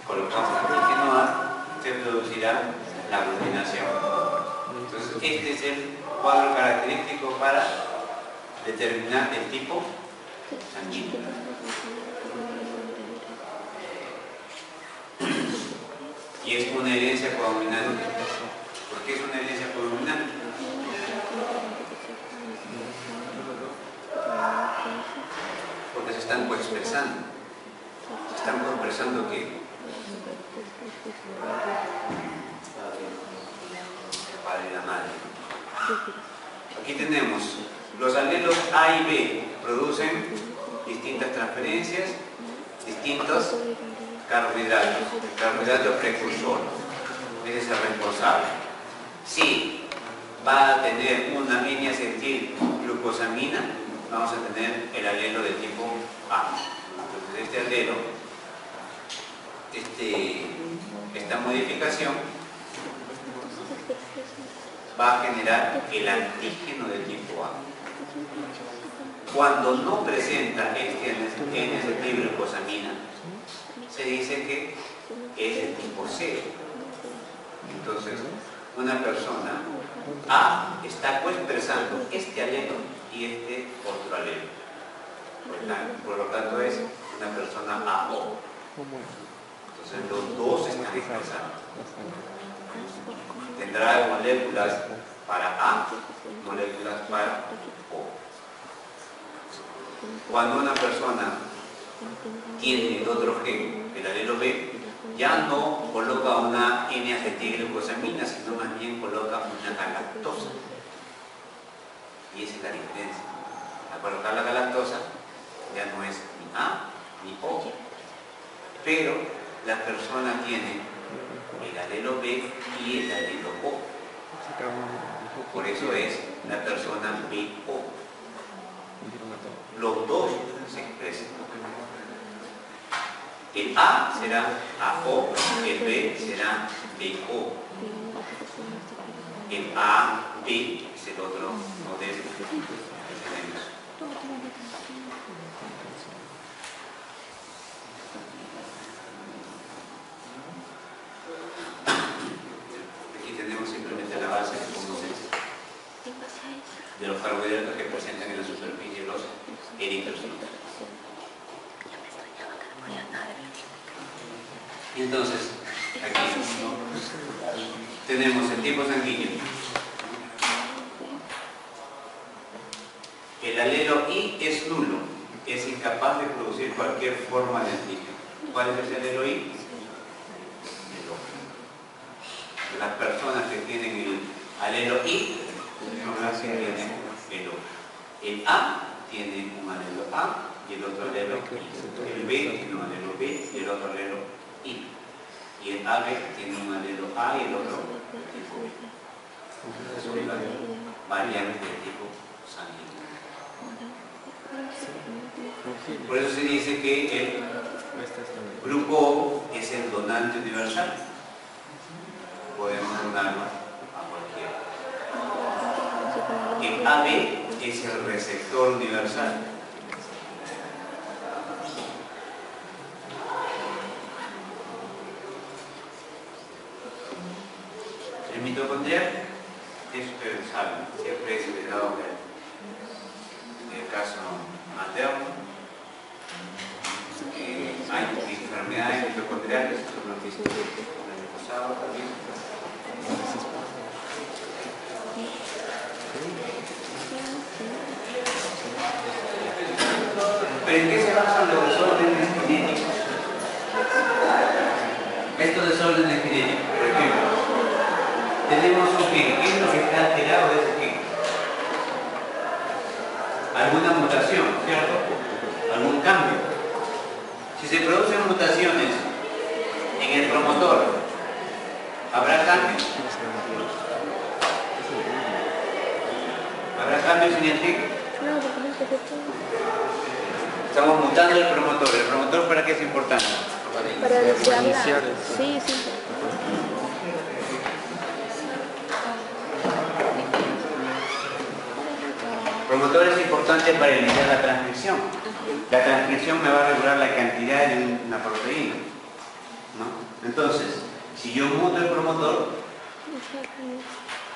colocamos el antígeno A, se producirá la aglutinación. Entonces, este es el cuadro característico para determinar el tipo sanguíneo. Y es una herencia codominante. ¿Por qué es una herencia codominante? Porque se están coexpresando. Se están coexpresando ¿qué? El padre y la madre. Aquí tenemos los alelos A y B producen distintas transferencias, distintos carbohidratos. El carbohidrato precursor es el responsable. Si va a tener una N-acetilglucosamina, vamos a tener el alelo de tipo A. Entonces este alelo, esta modificación va a generar el antígeno de tipo A. Cuando no presenta este N-acetilglucosamina, se dice que es el tipo C. Entonces, una persona A está coexpresando este alelo y este otro alelo. Por lo tanto, es una persona AO. Entonces, los dos están expresando. Tendrá moléculas para A, moléculas para O. Cuando una persona tiene el otro gen, el alelo B, ya no coloca una N-acetilglucosamina, sino más bien coloca una galactosa. Y esa es la diferencia. Al colocar la galactosa, ya no es ni A ni O. Pero la persona tiene el alelo B y el alelo O. Por eso es la persona BO. Los dos se expresan. El A será AO, el B será BO. El AB es el otro modelo que tenemos. Aquí tenemos simplemente la base de los carbohidratos que presentan en la superficie los eritrocitos. Y entonces, aquí tenemos el tipo sanguíneo. El alelo I es nulo. es incapaz de producir cualquier forma de antígeno. ¿Cuál es ese alelo I? El O. Las personas que tienen el alelo I son las que tienen el O. El A tiene un alelo A y el otro alelo I. El B tiene un alelo B y el otro alelo I. Y el AB tiene un alelo A y el otro tipo B. Son las variables del tipo sanguíneo. Por eso se dice que el grupo O es el donante universal. Podemos donarlo a cualquiera. El AB es el receptor universal. El mitocondrial, ustedes saben, siempre es heredado en el caso materno. Hay enfermedades mitocondriales, eso lo vimos el año pasado también. ¿Pero en qué se basan los desórdenes genéticos? Estos desórdenes genéticos, por ejemplo, tenemos un gen. ¿Qué es lo que está alterado de ese gen? Alguna mutación, ¿cierto? Algún cambio. Si se producen mutaciones en el promotor, ¿habrá cambios? ¿Habrá cambios en el gen? Estamos mutando el promotor. ¿El promotor para qué es importante? Para iniciar. Sí, sí. El promotor es importante para iniciar la transcripción. La transcripción me va a regular la cantidad de una proteína, ¿no? Entonces, si yo muto el promotor,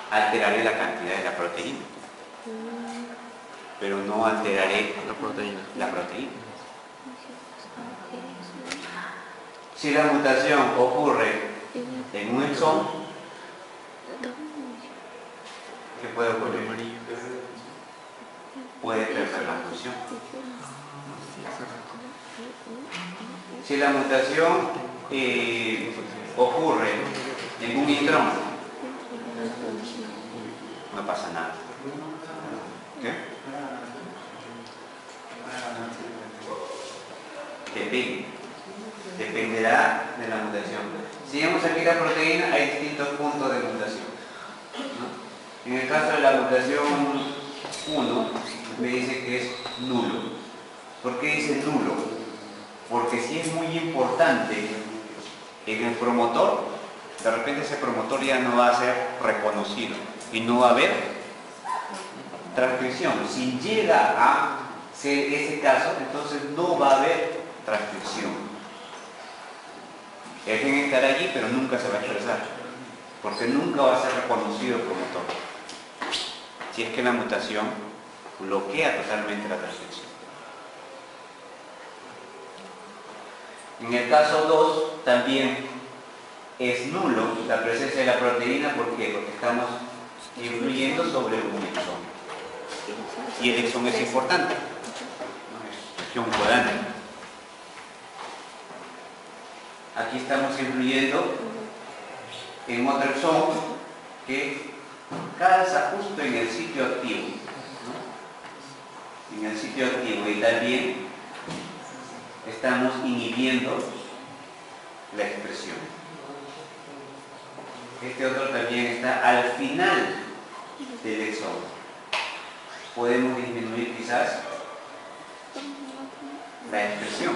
alteraré la cantidad de la proteína, pero no alteraré la proteína. Si la mutación ocurre en un exón, ¿qué puede ocurrir? Puede perder la función. Si la mutación ocurre en un intrón, no pasa nada. ¿Qué? Dependerá de la mutación. Si vemos aquí la proteína, hay distintos puntos de mutación, ¿no? En el caso de la mutación 1, me dice que es nulo. ¿Por qué dice nulo? Porque si es muy importante en el promotor, de repente ese promotor ya no va a ser reconocido y no va a haber transcripción. Si llega a ser ese caso, entonces no va a haber transcripción. El gen estará allí, pero nunca se va a expresar, porque nunca va a ser reconocido el promotor, si es que la mutación bloquea totalmente la transcripción. En el caso 2 también es nulo la presencia de la proteína. ¿Por qué? Porque estamos influyendo sobre un exón. Y el exón es importante, ¿no? Es región codante. Aquí estamos influyendo en otro exón que calza justo en el sitio activo, ¿no? En el sitio activo, y también estamos inhibiendo la expresión. Este otro también está al final del exón. Podemos disminuir quizás la expresión,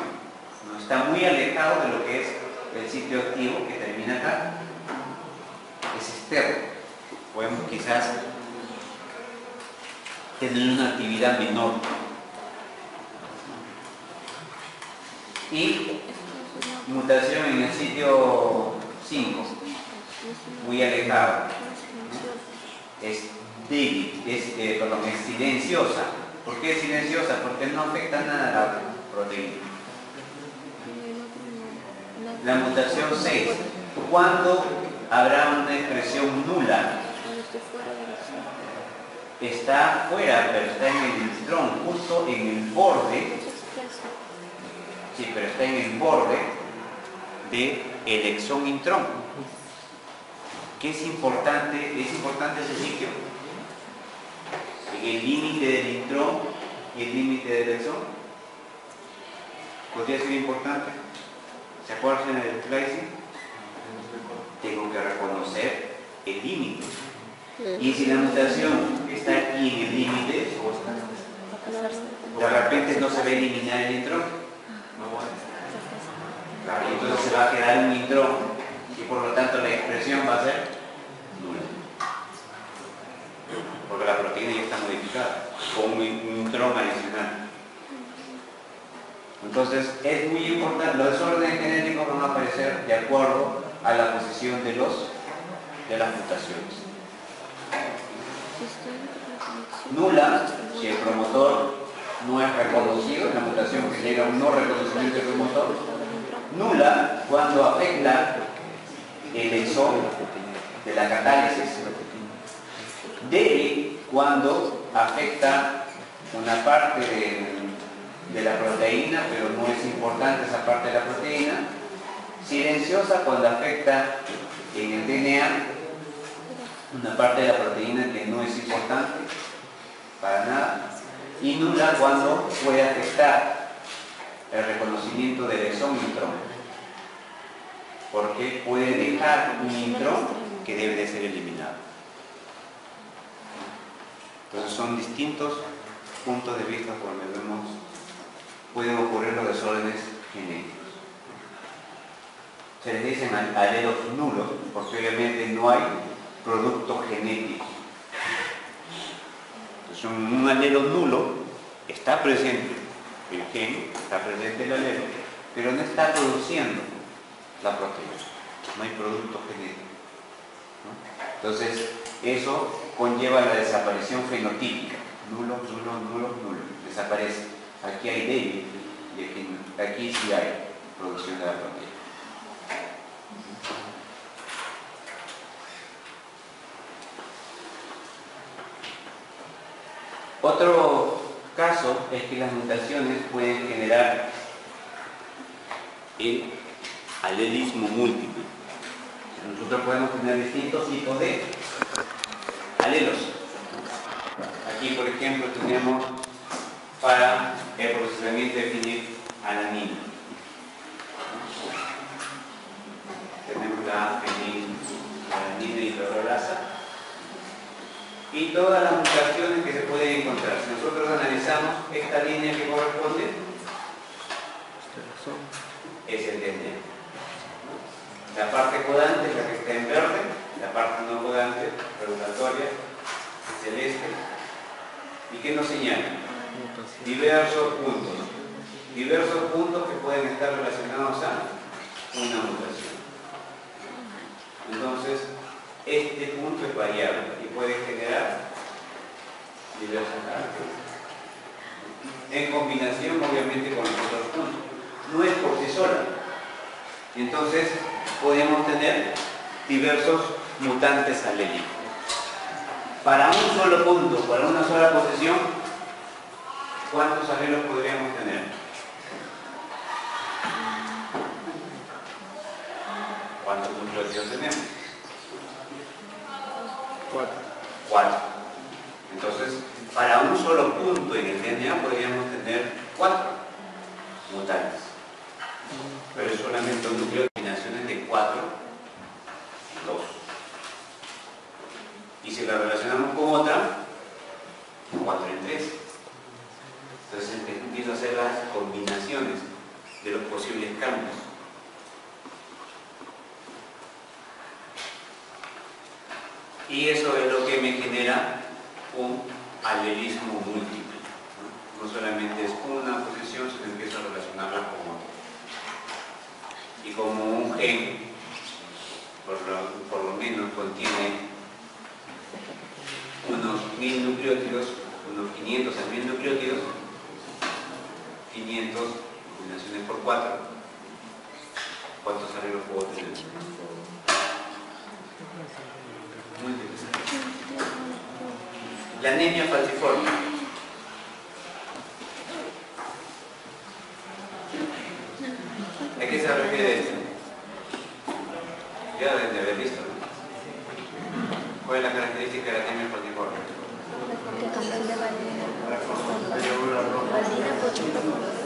¿no? Está muy alejado de lo que es el sitio activo que termina acá. Es externo. Podemos quizás tener una actividad menor. Y mutación en el sitio 5, muy alejado, ¿no? Es débil, es silenciosa. ¿Por qué es silenciosa? Porque no afecta nada a la proteína. La mutación 6, ¿cuándo habrá una expresión nula? Está fuera, pero está en el intrón, justo en el borde Sí, pero está en el borde del exón intrón. ¿Qué es importante? ¿Es importante ese sitio? En el límite del intrón y el límite del exón. ¿Podría ser importante? ¿Se acuerdan del splicing? Tengo que reconocer el límite. Y si la mutación está aquí en el límite, de repente no se va a eliminar el intrón. Claro, y entonces se va a quedar un intrón y por lo tanto la expresión va a ser nula. Porque la proteína ya está modificada con un intrón adicional. Entonces es muy importante, los desórdenes genéticos van a aparecer de acuerdo a la posición de las mutaciones. Nula, si el promotor no es reconocido, la mutación genera un no reconocimiento del promotor. Nula cuando afecta el exón de la catálisis. Débil cuando afecta una parte de la proteína, pero no es importante esa parte de la proteína. Silenciosa cuando afecta en el DNA una parte de la proteína que no es importante para nada. Y nula cuando puede afectar el reconocimiento del exón intrón, porque puede dejar un intrón que debe de ser eliminado. Entonces son distintos puntos de vista por donde vemos pueden ocurrir los desórdenes genéticos. Se les dicen alelos nulos porque obviamente no hay producto genético. Entonces un alelo nulo está presente el gen, está presente el alelo, pero no está produciendo la proteína, no hay producto genético, ¿no? Entonces eso conlleva la desaparición fenotípica, nulo, nulo, nulo, nulo, desaparece. Aquí hay débil y aquí sí hay producción de la proteína. Otro caso es que las mutaciones pueden generar el alelismo múltiple. Nosotros podemos tener distintos tipos de alelos. Aquí, por ejemplo, tenemos para el procesamiento de fenilalanina. Tenemos la fenilalanina hidrolasa y todas las mutaciones que se pueden encontrar. Si nosotros analizamos esta línea que corresponde, es el DNA. La parte codante es la que está en verde, la parte no codante, regulatoria, celeste. ¿Y qué nos señala? Diversos puntos que pueden estar relacionados a una mutación. Entonces, este punto es variable y puede generar diversas características. En combinación, obviamente, con los otros puntos. No es por sí sola. Entonces, podemos tener diversos mutantes alélicos. Para un solo punto, para una sola posición, ¿cuántos alelos podríamos tener? ¿Cuántos nucleótidos tenemos? 4. Entonces, para un solo punto en el DNA podríamos tener 4 mutantes. Pero es solamente un núcleo de combinaciones de 4, 2. Y si la relacionamos con otra, 4 en 3. Entonces empiezo a hacer las combinaciones de los posibles cambios. Y eso es lo que me genera un alelismo múltiple. No solamente es una posición, sino empiezo a relacionarla con otra. Y como un gen, por lo menos contiene unos 1000 nucleótidos, unos 500 a 1000 nucleótidos, 500 combinaciones por 4, ¿cuántos alelos puedo tener? Múltiples. La anemia falciforme. es la característica de la anemia falciforme? Que cambian de valina.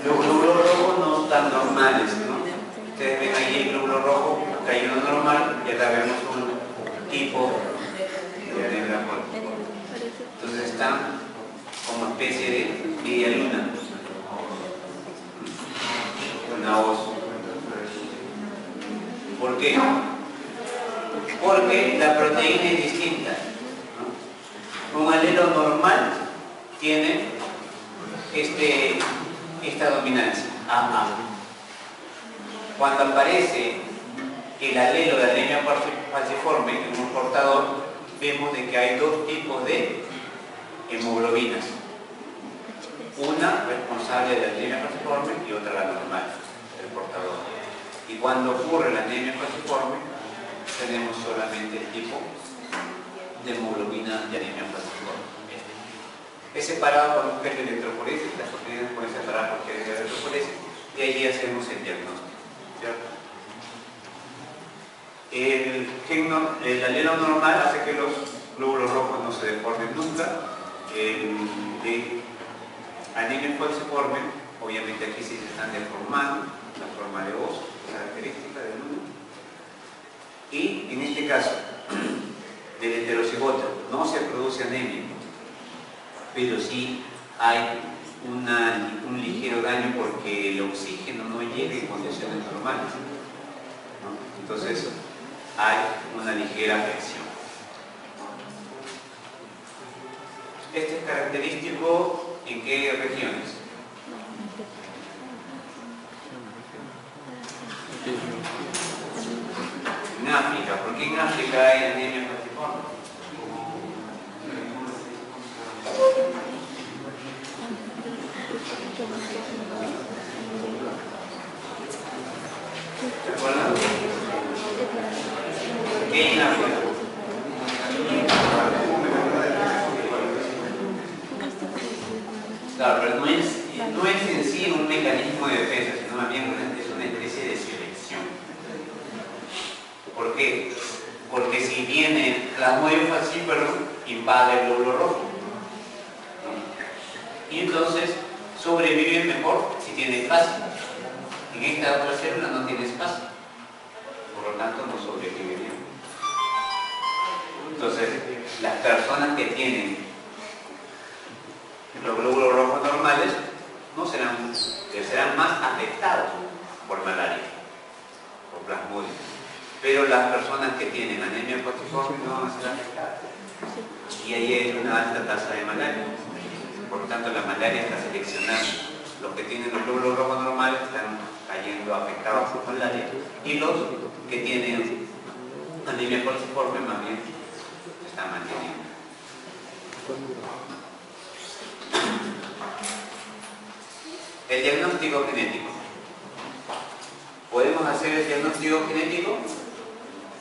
Los glóbulos rojos no están normales, ¿no? Ustedes ven ahí el glóbulo rojo cayendo normal y acá vemos un tipo de anemia falciforme. Entonces están como especie de media luna, una hoz. ¿Por qué? Porque la proteína es distinta, ¿no? Un alelo normal tiene esta dominancia, AA. Cuando aparece el alelo de anemia falciforme en un portador, vemos de que hay dos tipos de hemoglobinas. Una responsable de la anemia falciforme y otra la normal, el portador. Y cuando ocurre la anemia falciforme, tenemos solamente el tipo de hemoglobina de anemia falciforme. Es separado por un gen de electroforesis, las proteínas pueden separar por gen de electroforesis y allí hacemos el diagnóstico, ¿cierto? El alelo normal hace que los glóbulos rojos no se deformen nunca. De anemia falciforme, obviamente aquí sí se están deformando, la forma de hoz, característica del uno. Y en este caso, del heterocigoto, no se produce anemia, pero sí hay un ligero daño porque el oxígeno no llega en condiciones normales, ¿no? Entonces hay una ligera afección. Este es característico en qué regiones. En África. ¿Por qué en África hay anemia falciforme? ¿Se acuerdan? ¿Qué hay en África? Claro, pero no es en sí un mecanismo de defensa, sino más bien es una especie de selección. ¿Por qué? Porque si viene Plasmodium falciparum, invade el glóbulo rojo, ¿no? Y entonces sobreviven mejor si tiene espacio. En esta otra célula no tiene espacio, por lo tanto no sobrevive bien. Entonces, las personas que tienen los glóbulos rojos normales no serán más afectados por malaria, por plasmodium. Pero las personas que tienen anemia falciforme no van a ser afectadas. Y ahí hay una alta tasa de malaria. Por lo tanto, la malaria está seleccionando. Los que tienen los glóbulos rojos normales están cayendo afectados por malaria. Y los que tienen anemia falciforme más bien se están manteniendo. El diagnóstico genético. ¿Podemos hacer el diagnóstico genético?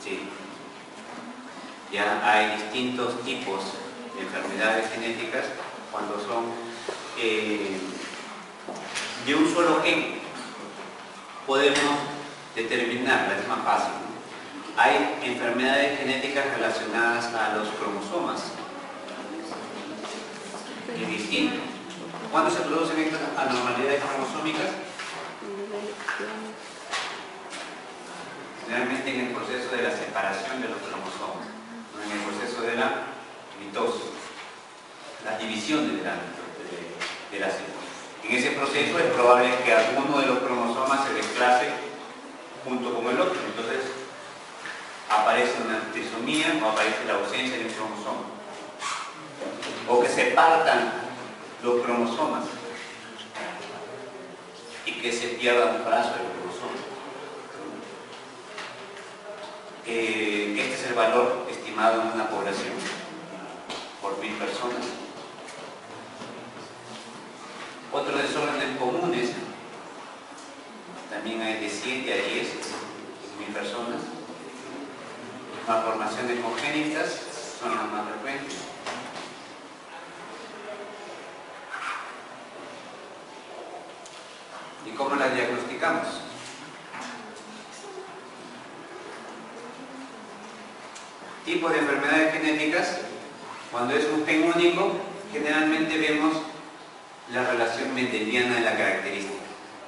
Sí. Ya hay distintos tipos de enfermedades genéticas cuando son de un solo gen. Podemos determinarla, es más fácil, ¿no? Hay enfermedades genéticas relacionadas a los cromosomas. Es distinto. ¿Cuándo se producen estas anormalidades cromosómicas? Generalmente en el proceso de la separación de los cromosomas, no en el proceso de la mitosis, la división de la célula. En ese proceso es probable que alguno de los cromosomas se desplace junto con el otro, entonces aparece una trisomía o aparece la ausencia de un cromosoma, o que se partan los cromosomas y que se pierda un brazo del cromosoma. Este es el valor estimado en una población por 1000 personas. Otros desórdenes comunes, también hay de 7 a 10 en 1000 personas. Malformaciones congénitas son las más frecuentes. ¿Y cómo las tipo de enfermedades genéticas, cuando es un gen único, generalmente vemos la relación mendeliana de la característica.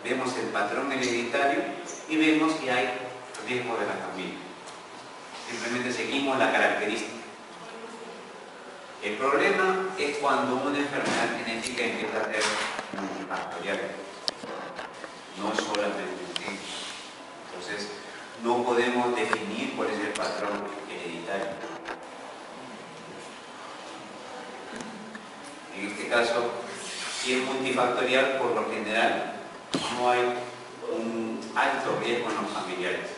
Vemos el patrón hereditario y vemos si hay riesgo de la familia. Simplemente seguimos la característica. El problema es cuando una enfermedad genética empieza a ser multifactorial. No es solamente un gen. Entonces, no podemos definir cuál es el patrón hereditario. En este caso, si es multifactorial, por lo general, no hay un alto riesgo en los familiares.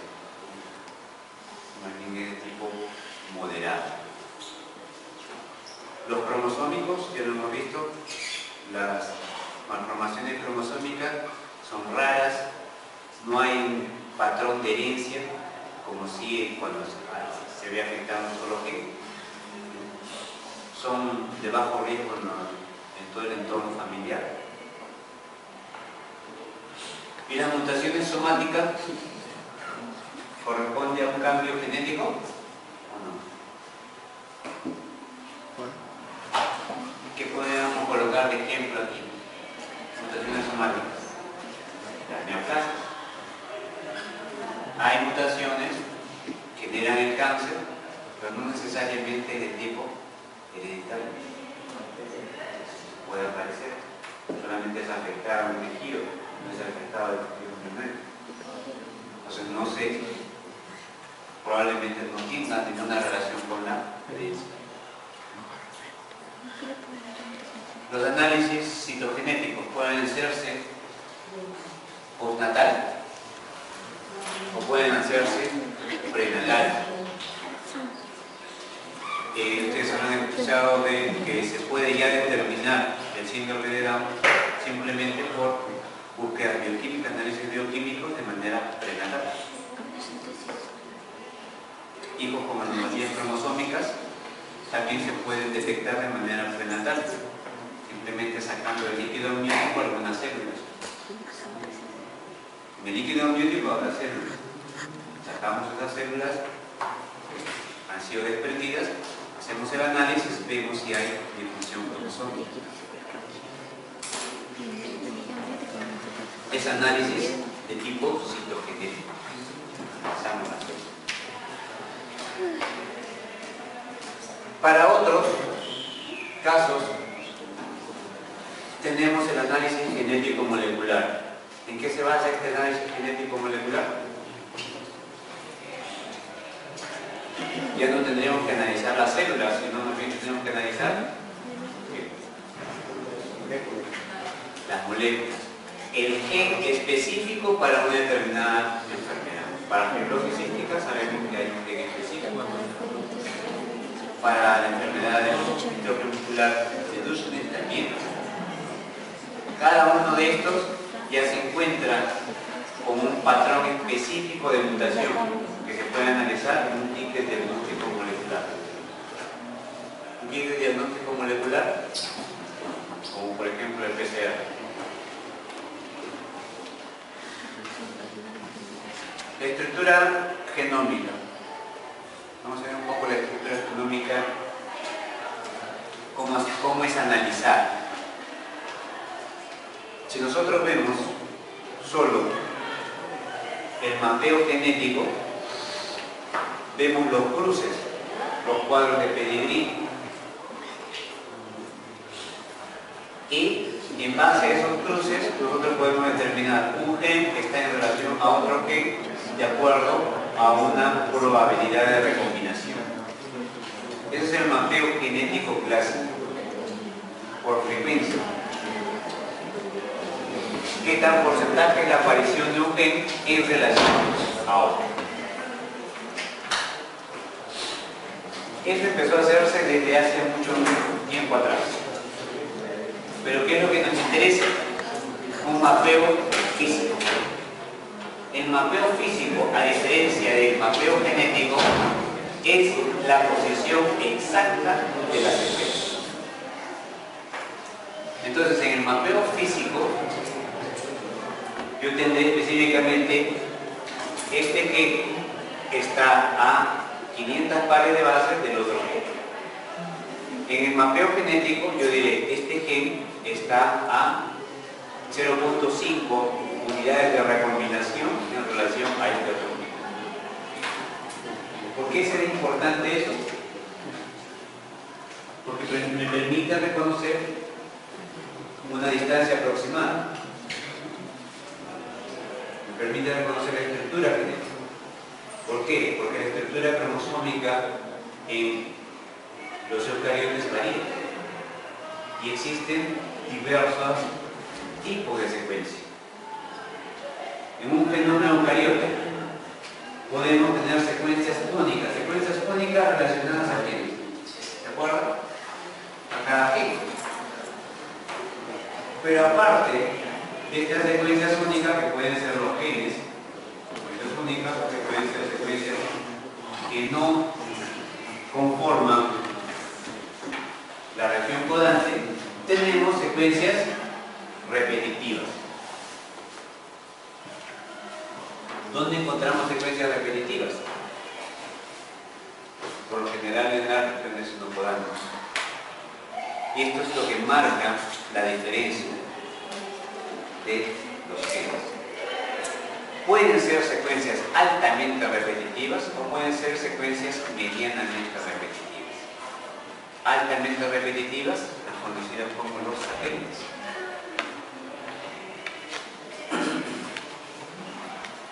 Más bien es de tipo moderado. Los cromosómicos, ya lo hemos visto, las malformaciones cromosómicas son raras, no hay un patrón de herencia, como si cuando se ve afectado un solo gen. Son de bajo riesgo en todo el entorno familiar. ¿Y las mutaciones somáticas corresponde a un cambio genético o no? ¿Qué podemos colocar de ejemplo aquí? Mutaciones somáticas. Las neoplasias. Hay mutaciones que generan el cáncer, pero no necesariamente de tipo hereditario. Puede aparecer, solamente es afectado un tejido, no es afectado el tejido primario. Entonces no sé, probablemente no tenga ninguna relación con la herencia. Los análisis citogenéticos pueden hacerse postnatal o pueden hacerse prenatal. Ustedes habrán escuchado de que se puede ya determinar el síndrome de Down simplemente por búsqueda bioquímica, análisis bioquímicos de manera prenatal. Hijos con anomalías cromosómicas también se pueden detectar de manera prenatal, simplemente sacando el líquido amniótico algunas células. En el líquido amniótico habrá células. Sacamos esas células que han sido desprendidas, hacemos el análisis, vemos si hay disfunción cromosómica. Es análisis de tipo citogenético. Pasamos las cosas. Para otros casos, tenemos el análisis genético molecular. ¿En qué se basa este análisis genético molecular? Ya no tendríamos que analizar las células, sino más bien tenemos que analizar las moléculas. El gen específico para una determinada enfermedad. Para fibrosis cística sabemos que hay un gen específico. Para la enfermedad de distrofia muscular de Duchenne también. Cada uno de estos ya se encuentra con un patrón específico de mutación que se puede analizar en un kit de diagnóstico molecular. Un kit de diagnóstico molecular, como por ejemplo el PCR. La estructura genómica. Vamos a ver un poco la estructura genómica, cómo es analizar. Si nosotros vemos solo el mapeo genético, vemos los cruces, los cuadros de pedigrí, y en base a esos cruces nosotros podemos determinar un gen que está en relación a otro gen de acuerdo a una probabilidad de recombinación. Ese es el mapeo genético clásico por frecuencia. ¿Qué tal porcentaje es la aparición de un gen en relación a otro? Esto empezó a hacerse desde hace mucho tiempo atrás. Pero ¿qué es lo que nos interesa? Un mapeo físico. El mapeo físico, a diferencia del mapeo genético, es la posición exacta de las especies. Entonces, en el mapeo físico, yo tendré específicamente este gen está a 500 pares de bases del otro gen. En el mapeo genético yo diré, este gen está a 0.5 unidades de recombinación en relación a este otro gen. ¿Por qué será importante eso? Porque me permite reconocer una distancia aproximada. Me permite reconocer la estructura genética. ¿Por qué? Porque la estructura cromosómica en los eucariotes varía. Y existen diversos tipos de secuencias. En un genoma eucariote podemos tener secuencias únicas relacionadas a genes. ¿De acuerdo? A cada gen. Pero aparte de estas secuencias únicas, que pueden ser los genes, secuencias únicas, o que pueden ser secuencias que no conforman la región codante, tenemos secuencias repetitivas. ¿Dónde encontramos secuencias repetitivas? Por lo general en las regiones no codantes. Y esto es lo que marca la diferencia de los genes. Pueden ser secuencias altamente repetitivas o pueden ser secuencias medianamente repetitivas. Altamente repetitivas, las conocidas como los satélites.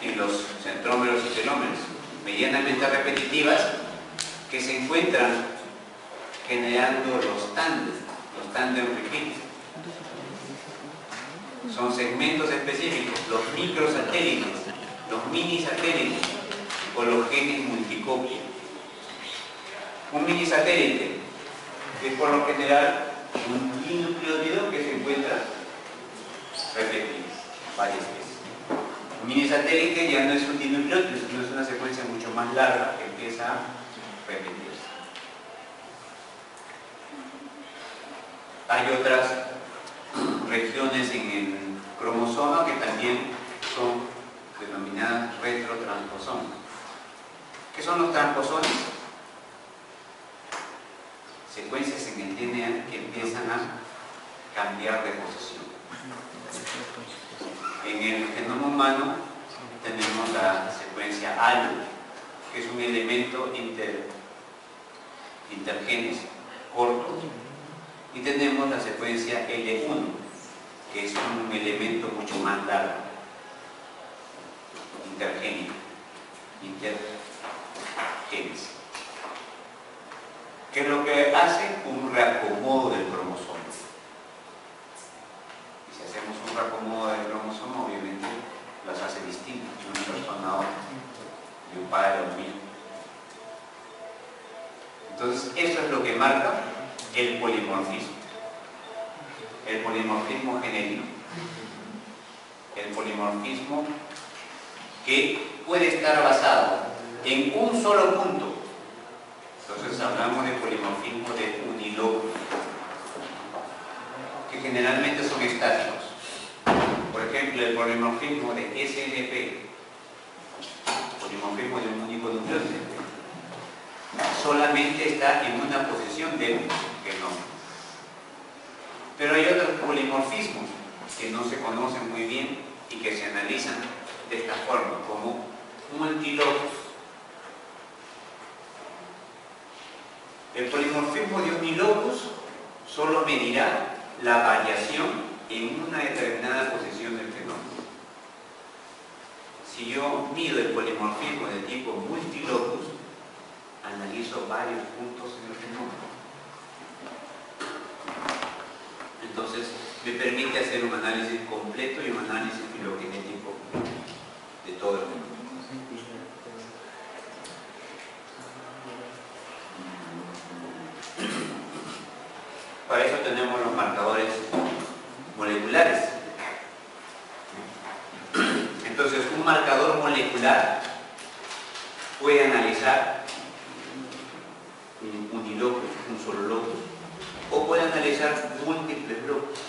Y los centrómeros y telómeros, medianamente repetitivas, que se encuentran generando los tándem repeat. Son segmentos específicos, los microsatélites, los minisatélites o los genes multicopia. Un minisatélite es por lo general un dinucleótido que se encuentra repetido varias veces. Un minisatélite ya no es un dinucleótido, sino es una secuencia mucho más larga que empieza a repetirse. Hay otras regiones en el cromosoma que también son denominadas retrotransposones. ¿Qué son los transposones? Secuencias en el DNA que empiezan a cambiar de posición. En el genoma humano tenemos la secuencia ALO, que es un elemento intergenes corto, y tenemos la secuencia L1, que es un elemento mucho más largo, intergénico, intergenes. ¿Qué es lo que hace? Un reacomodo del cromosoma. Y si hacemos un reacomodo del cromosoma, obviamente las hace distintas de una persona a otra, de un padre a un hijo. Entonces, eso es lo que marca el polimorfismo. El polimorfismo genético. El polimorfismo que puede estar basado en un solo punto. Entonces hablamos de polimorfismo de unilóculo, que generalmente son estáticos. Por ejemplo, el polimorfismo de SNP, polimorfismo de un único nucleótido, solamente está en una posición del genoma. Pero hay otros polimorfismos que no se conocen muy bien y que se analizan de esta forma, como multilocus. El polimorfismo de unilocus solo medirá la variación en una determinada posición del genoma. Si yo mido el polimorfismo de tipo multilocus, analizo varios puntos en el genoma. Entonces, me permite hacer un análisis completo y un análisis filogenético de todo el genoma. Para eso tenemos los marcadores moleculares. Entonces, un marcador molecular puede analizar un unilocus, un solo locus, o puede analizar múltiples locus.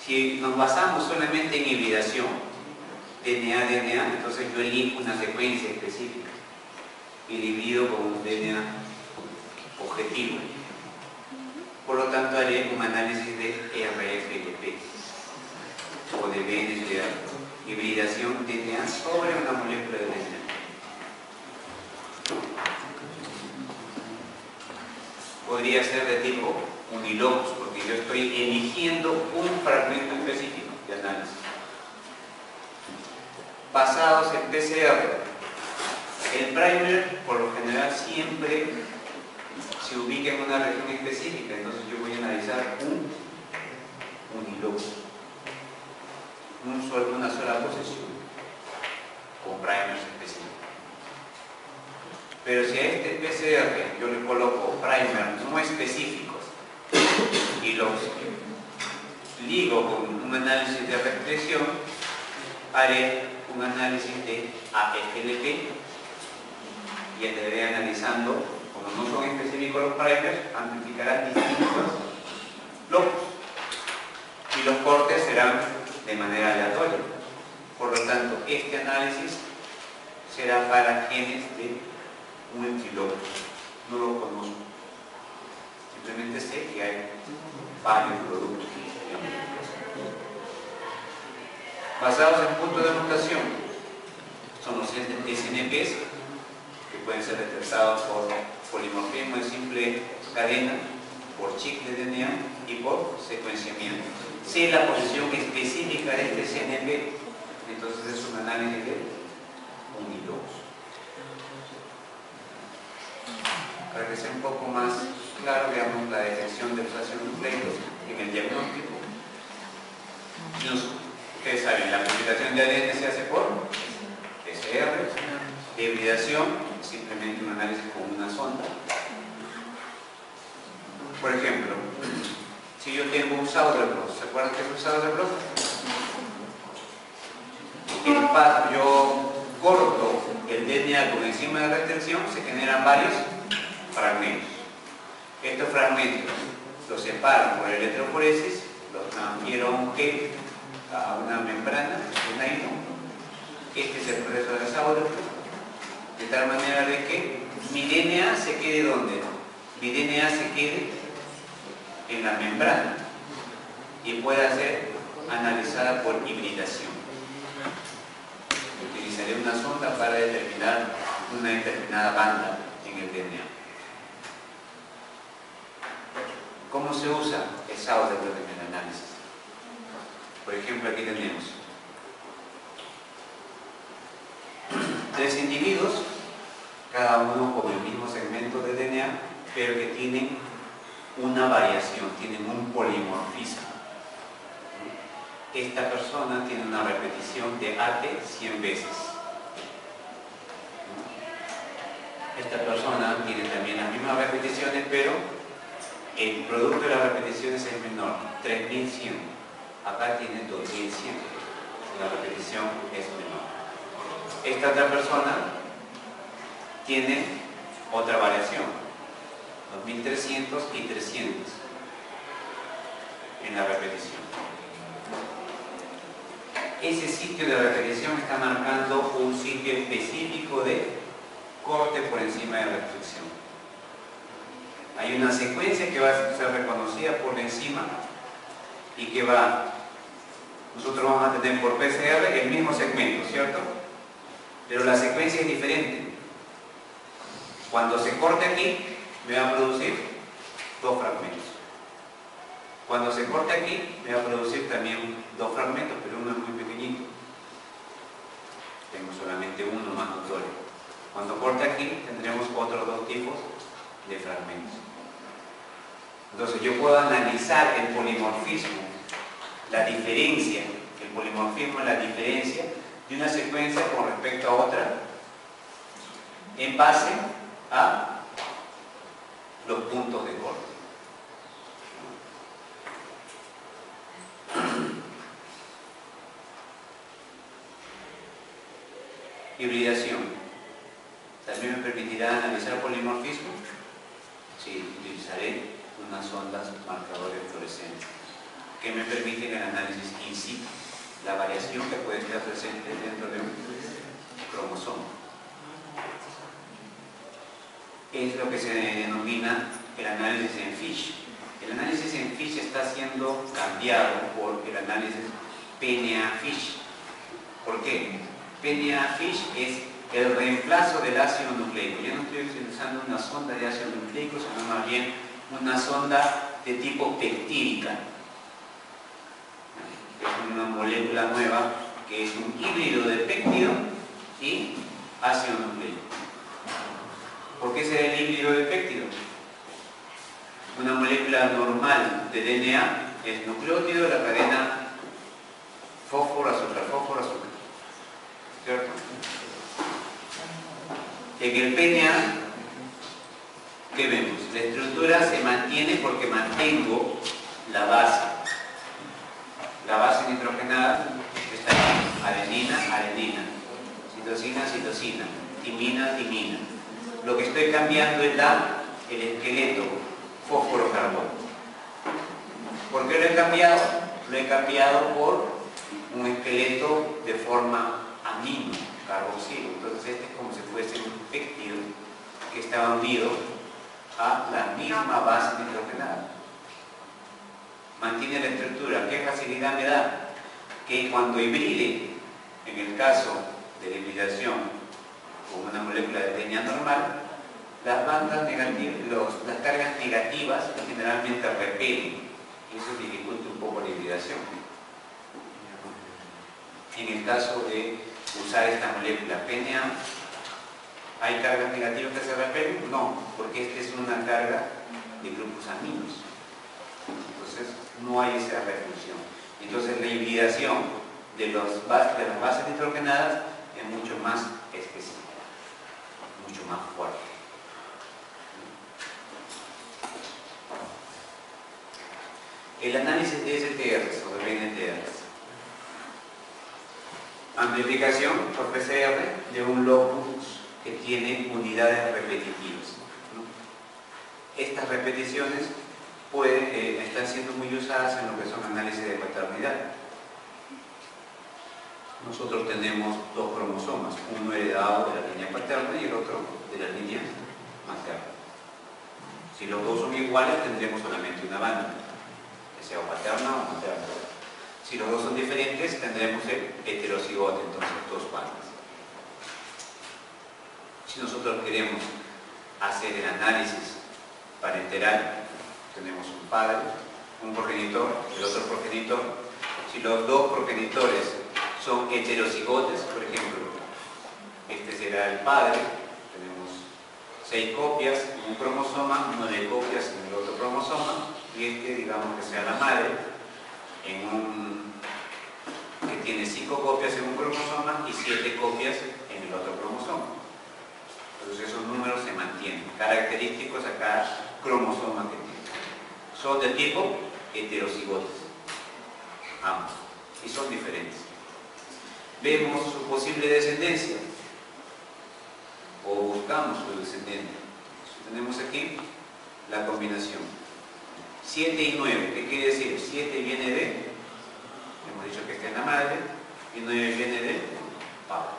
Si nos basamos solamente en hibridación, DNA, entonces yo elijo una secuencia específica y divido con un DNA objetivo. Por lo tanto, haré un análisis de RFLP o de BNCA, hibridación DNA sobre una molécula de DNA. Podría ser de tipo unilocus, porque yo estoy eligiendo un fragmento específico de análisis. Basados en PCR. El primer, por lo general, siempre se ubica en una región específica, entonces yo voy a analizar un unilocus, una sola posición, con primers específicos. Pero si a este PCR yo le coloco primers no específicos y los ligo con un análisis de restricción, haré un análisis de AFLP y estaré analizando, como no son específicos los primers, amplificarán distintos locus y los cortes serán de manera aleatoria. Por lo tanto, este análisis será para genes de multilocus. No lo conozco. Simplemente sé que hay varios productos. Basados en puntos de mutación, son los SNPs, que pueden ser detectados por polimorfismo de simple cadena, por chip de DNA y por secuenciamiento. Si la posición específica de este SNP, entonces es un análisis de unilocus. Para que sea un poco más claro, veamos la detección de los ácidos nucleicos en el diagnóstico. Ustedes saben, la purificación de ADN se hace por PCR, de hibridación, simplemente un análisis con una sonda. Por ejemplo, si yo tengo un sauerkraut, ¿se acuerdan qué es un sauerkraut? Yo corto el DNA con enzima de restricción, se generan varios fragmentos. Estos fragmentos los separo por electroforesis, los transfiero a un gel, a una membrana de nylon. Este es el proceso de sauerkraut, de tal manera de que mi DNA se quede ¿dónde? Mi DNA se quede en la membrana y pueda ser analizada por hibridación. Utilizaré una sonda para determinar una determinada banda en el DNA. ¿Cómo se usa el sauerkraut en el análisis? Por ejemplo, aquí tenemos 3 individuos, cada uno con el mismo segmento de DNA, pero que tienen una variación, tienen un polimorfismo. Esta persona tiene una repetición de AT 100 veces. Esta persona tiene también las mismas repeticiones, pero el producto de las repeticiones es menor, 3100. Acá tiene 2100. La repetición es menor. Esta otra persona tiene otra variación, 2300 y 300 en la repetición. Ese sitio de repetición está marcando un sitio específico de corte por enzima de restricción. Hay una secuencia que va a ser reconocida por la enzima y que nosotros vamos a tener por PCR el mismo segmento, ¿cierto? Pero la secuencia es diferente. Cuando se corte aquí, me va a producir 2 fragmentos. Cuando se corte aquí, me va a producir también 2 fragmentos, pero uno es muy pequeñito. Tengo solamente uno más notorio. Cuando corte aquí, tendremos otros 2 tipos de fragmentos. Entonces yo puedo analizar el polimorfismo, la diferencia, el polimorfismo es la diferencia de una secuencia con respecto a otra en base a los puntos de corte. Hibridación. ¿También me permitirá analizar polimorfismo? Sí, utilizaré unas ondas marcadores fluorescentes que me permiten el análisis in situ la variación que puede estar presente dentro de un cromosoma. Es lo que se denomina el análisis en Fish. El análisis en Fish está siendo cambiado por el análisis PNA-Fish. ¿Por qué? PNA-Fish es el reemplazo del ácido nucleico. Yo no estoy utilizando una sonda de ácido nucleico, sino más bien una sonda de tipo peptídica. Es una molécula nueva que es un híbrido de péptido y ácido nucleico. ¿Por qué será el híbrido de péptido? Una molécula normal de DNA es nucleótido de la cadena fósforo, azúcar, ¿cierto? En el PNA, ¿qué vemos? La estructura se mantiene porque mantengo la base. La base nitrogenada está aquí: adenina, adenina, citosina, citosina, timina, timina. Lo que estoy cambiando es el esqueleto fósforo-carbono. ¿Por qué lo he cambiado? Lo he cambiado por un esqueleto de forma amino, carboxilo. Entonces este es como si fuese un péptido que está unido a la misma base nitrogenada. Mantiene la estructura. ¿Qué facilidad me da? Que cuando hibride, en el caso de la hibridación con una molécula de DNA normal, las bandas negativas, las cargas negativas generalmente repelen. Eso dificulta un poco la hibridación. En el caso de usar esta molécula PNA, ¿hay cargas negativas que se repelen? No, porque esta es una carga de grupos aminos. Entonces no hay esa repulsión. Entonces la hibridación de las bases nitrogenadas es mucho más específica, mucho más fuerte. El análisis de STRs o de BNTRs. Amplificación por PCR de un locus que tiene unidades repetitivas. Estas repeticiones están siendo muy usadas en lo que son análisis de paternidad. Nosotros tenemos dos cromosomas, uno heredado de la línea paterna y el otro de la línea materna. Si los dos son iguales, tendremos solamente una banda, que sea o paterna o materna. Si los dos son diferentes, tendremos el heterocigote, entonces dos bandas. Si nosotros queremos hacer el análisis parenteral, tenemos un padre, un progenitor, el otro progenitor. Si los dos progenitores son heterocigotes, por ejemplo, este será el padre, tenemos 6 copias en un cromosoma, 9 copias en el otro cromosoma, y este, digamos que sea la madre, que tiene 5 copias en un cromosoma y 7 copias en el otro cromosoma. Entonces esos números se mantienen, característicos a cada cromosoma que tiene. Son de tipo heterocigotes, ambos, y son diferentes. Vemos su posible descendencia, o buscamos su descendencia. Tenemos aquí la combinación 7 y 9. ¿Qué quiere decir? 7 viene de, hemos dicho que está en la madre, y 9 viene de padre.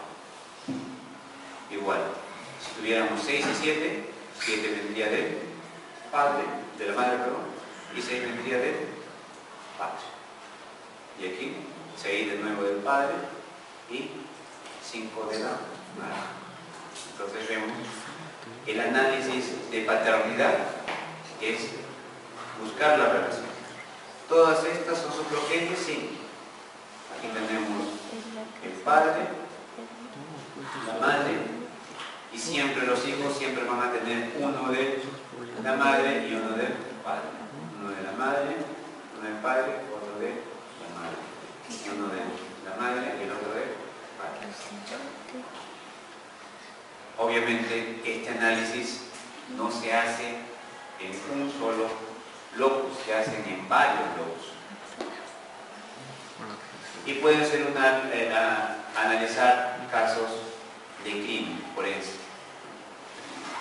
Igual, si tuviéramos 6 y 7, 7 vendría del padre, de la madre, perdón, y 6 vendría del padre. Y aquí 6 de nuevo del padre y 5 de la madre. Entonces vemos el análisis de paternidad es buscar la relación. Todas estas son sus progenes, sí. Aquí tenemos el padre, la madre, y siempre los hijos siempre van a tener uno de la madre y uno del padre. Uno de la madre, uno del padre, otro de la madre. Uno de la madre y el otro del padre. Obviamente este análisis no se hace en un solo locus, se hacen en varios locus. Y pueden ser analizar casos de crimen, por eso.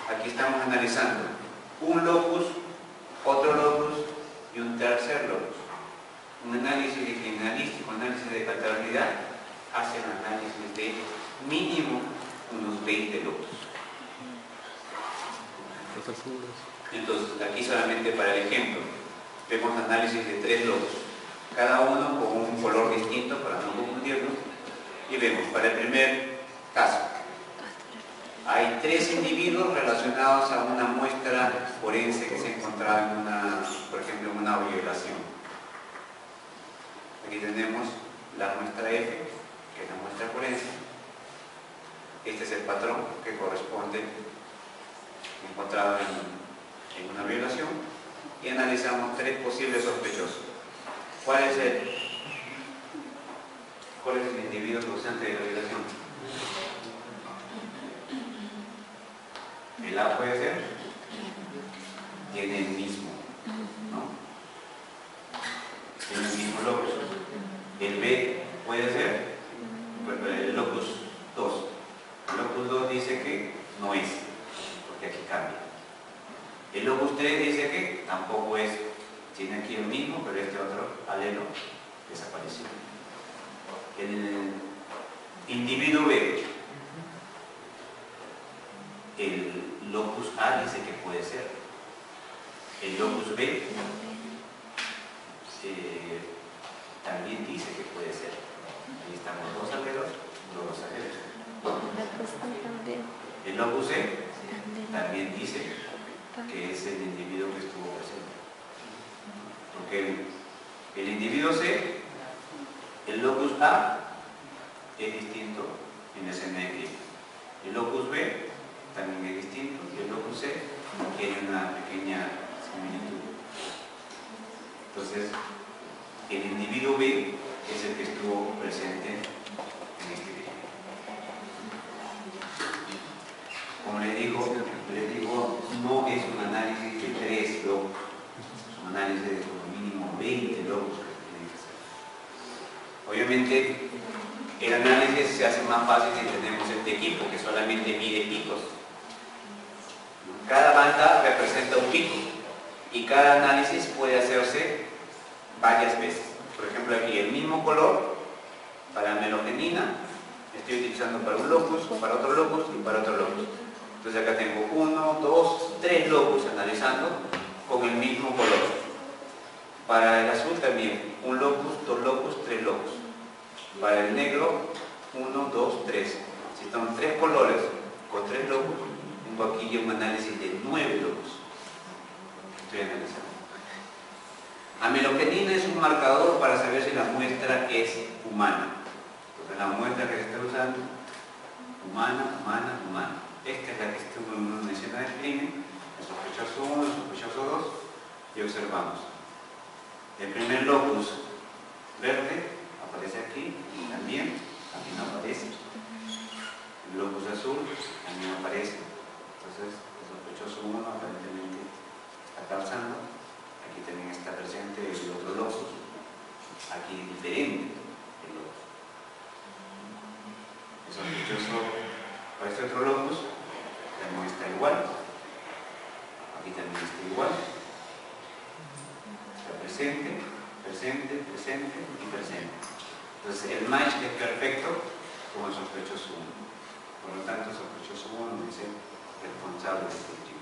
Aquí estamos analizando un locus, otro locus y un tercer locus. Un análisis de criminalístico, un análisis de paternidad, hace un análisis de mínimo unos 20 locus. Los azules. Entonces, aquí solamente para el ejemplo, vemos análisis de 3 locus, cada uno con un color distinto para no confundirnos, y vemos, para el primer caso, hay 3 individuos relacionados a una muestra forense que se encontraba en una, por ejemplo, en una violación. Aquí tenemos la muestra F, que es la muestra forense. Este es el patrón que corresponde encontrado en una violación, y analizamos 3 posibles sospechosos. ¿Cuál es el individuo causante de la violación? El A puede ser, tiene el mismo, ¿no? Tiene el mismo locus. El B puede ser, el locus 2. El locus 2 dice que no es, porque aquí cambia. El locus 3 dice que tampoco es, tiene aquí el mismo, pero este otro alelo desapareció. El individuo B, el locus A dice que puede ser. El locus B también dice que puede ser. Ahí están los 2 alelos, los 2 alelos. El locus C también dice que es el individuo que estuvo presente. Porque el individuo C, el locus A es distinto en la escena de crimen. El locus B también es distinto, y el locus C tiene una pequeña similitud. Entonces, el individuo B es el que estuvo presente en este crimen. Como les digo, no es un análisis de 3 locus, es un análisis de como mínimo 20 locus que se tienen que hacer. Obviamente, el análisis se hace más fácil si tenemos este equipo que solamente mide picos. Cada banda representa un pico y cada análisis puede hacerse varias veces. Por ejemplo, aquí el mismo color para melogenina estoy utilizando para un locus, para otro locus y para otro locus. Entonces acá tengo 1, 2, 3 locus analizando con el mismo color. Para el azul también, un locus, 2 locus, 3 locus. Para el negro, 1, 2, 3. Si son 3 colores con 3 locus, tengo aquí un análisis de 9 locus. Estoy analizando. Amelogenina es un marcador para saber si la muestra es humana. Entonces la muestra que se está usando, humana. Esta es la que estuvo en una escena de crimen, el sospechoso 1, el sospechoso 2, y observamos. El primer locus verde aparece aquí, y también aparece. El locus azul también aparece. Entonces, el sospechoso 1 aparentemente está causando. Aquí también está presente el otro locus. Aquí es diferente el locus. El sospechoso para este otro locus también está igual. Aquí también está igual. Está presente, presente y presente. Entonces el match es perfecto con el sospechoso 1. Por lo tanto, el sospechoso 1 es el responsable del cultivo.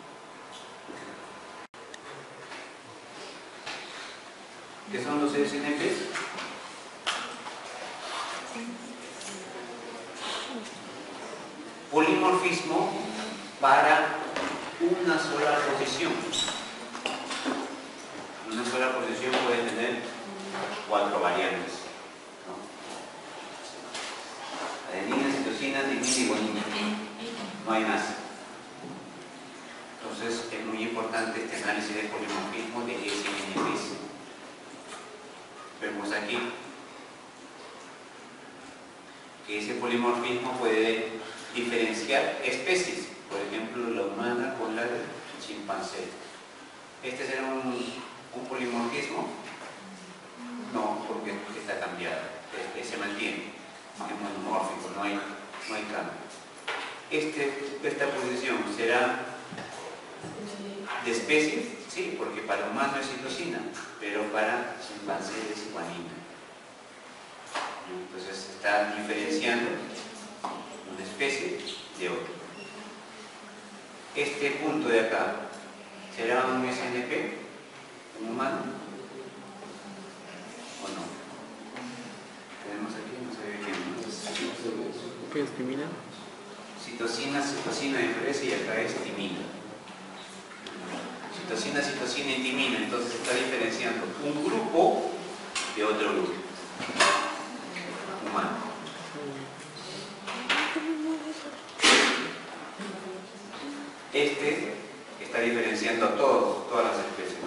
¿Qué son los SNPs? Polimorfismo para una sola posición. Una sola posición puede tener 4 variantes, ¿no? Adeninas, citosinas, timina y guanina. No hay más. Entonces es muy importante este análisis de polimorfismo de SNPs. Vemos aquí que ese polimorfismo puede diferenciar especies, por ejemplo la humana con la del chimpancé. ¿Este será un polimorfismo? No, porque está cambiado, se mantiene, es monomórfico, no hay cambio. Esta posición será de especies, Sí, porque para humano es citosina, pero para chimpancé es guanina. Entonces se está diferenciando una especie de otra. Este punto de acá, ¿será un SNP, un humano? ¿O no? Tenemos aquí, no se ve bien. ¿Qué es timina? Citosina, citosina diferencia y acá es timina. Citosina, citosina y timina, entonces se está diferenciando un grupo de otro grupo humano. Este está diferenciando a todas las especies.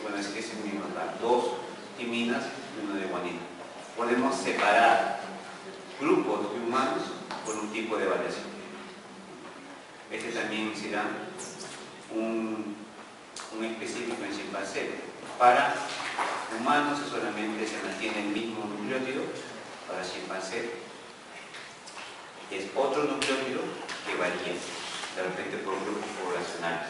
Bueno, es que es el mismo acá, 2 timinas y 1 de guanina. Podemos separar grupos de humanos por un tipo de variación. Este también será un específico en chimpancé. Para humanos solamente se mantiene el mismo nucleótido, para chimpancé es otro nucleótido que varía de repente por grupos poblacionales.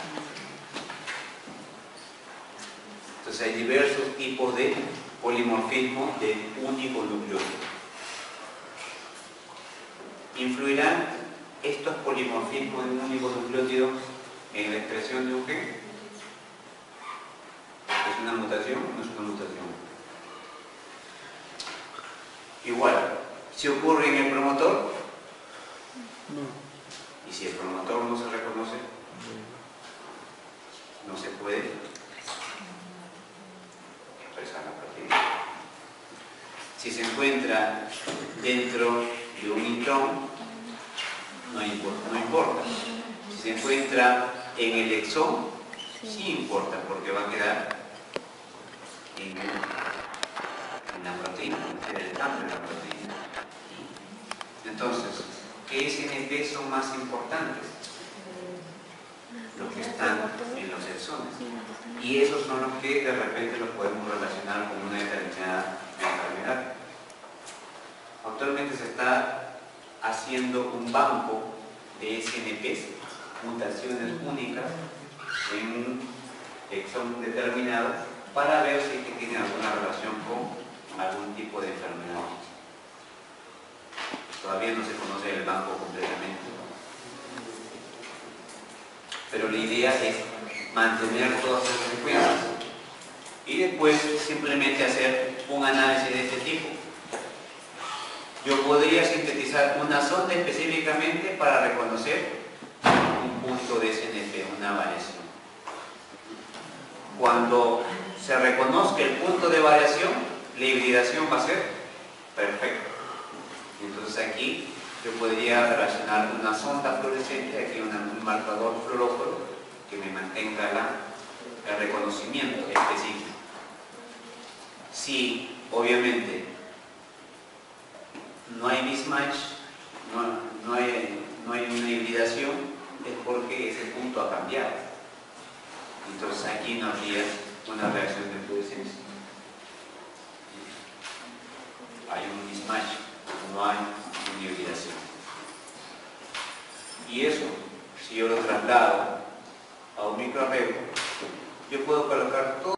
Entonces hay diversos tipos de polimorfismo de único nucleótido. ¿Influirán estos polimorfismos de un único nucleótido en la expresión de un gen? ¿Es una mutación o no es una mutación? Igual, si ocurre en el promotor, No. y si el promotor no se reconoce, no se puede expresar la proteína. Si se encuentra dentro de un intrón, no importa. Si se encuentra en el exón, sí importa, porque va a quedar en la proteína, en el cambio de la proteína. Entonces, ¿qué SNP son más importantes? Los que están en los exones. Y esos son los que de repente los podemos relacionar con una determinada enfermedad. Actualmente se está haciendo un banco de SNPs, mutaciones únicas en un exón determinado, para ver si es que tiene alguna relación con algún tipo de enfermedad. Todavía no se conoce el banco completamente, pero la idea es mantener todas las secuencias y después simplemente hacer un análisis de este tipo. Yo podría sintetizar una sonda específicamente para reconocer un punto de SNP, una variación. Cuando se reconozca el punto de variación, la hibridación va a ser perfecta. Entonces aquí yo podría relacionar una sonda fluorescente, aquí un marcador fluoróforo que me mantenga el reconocimiento específico. Si obviamente no hay mismatch, no hay una hibridación, es porque ese punto ha cambiado. Entonces aquí no habría una reacción de fluorescencia. Hay un mismatch, no hay una hibridación. Y eso, si yo lo traslado a un microarreglo, yo puedo colocar todo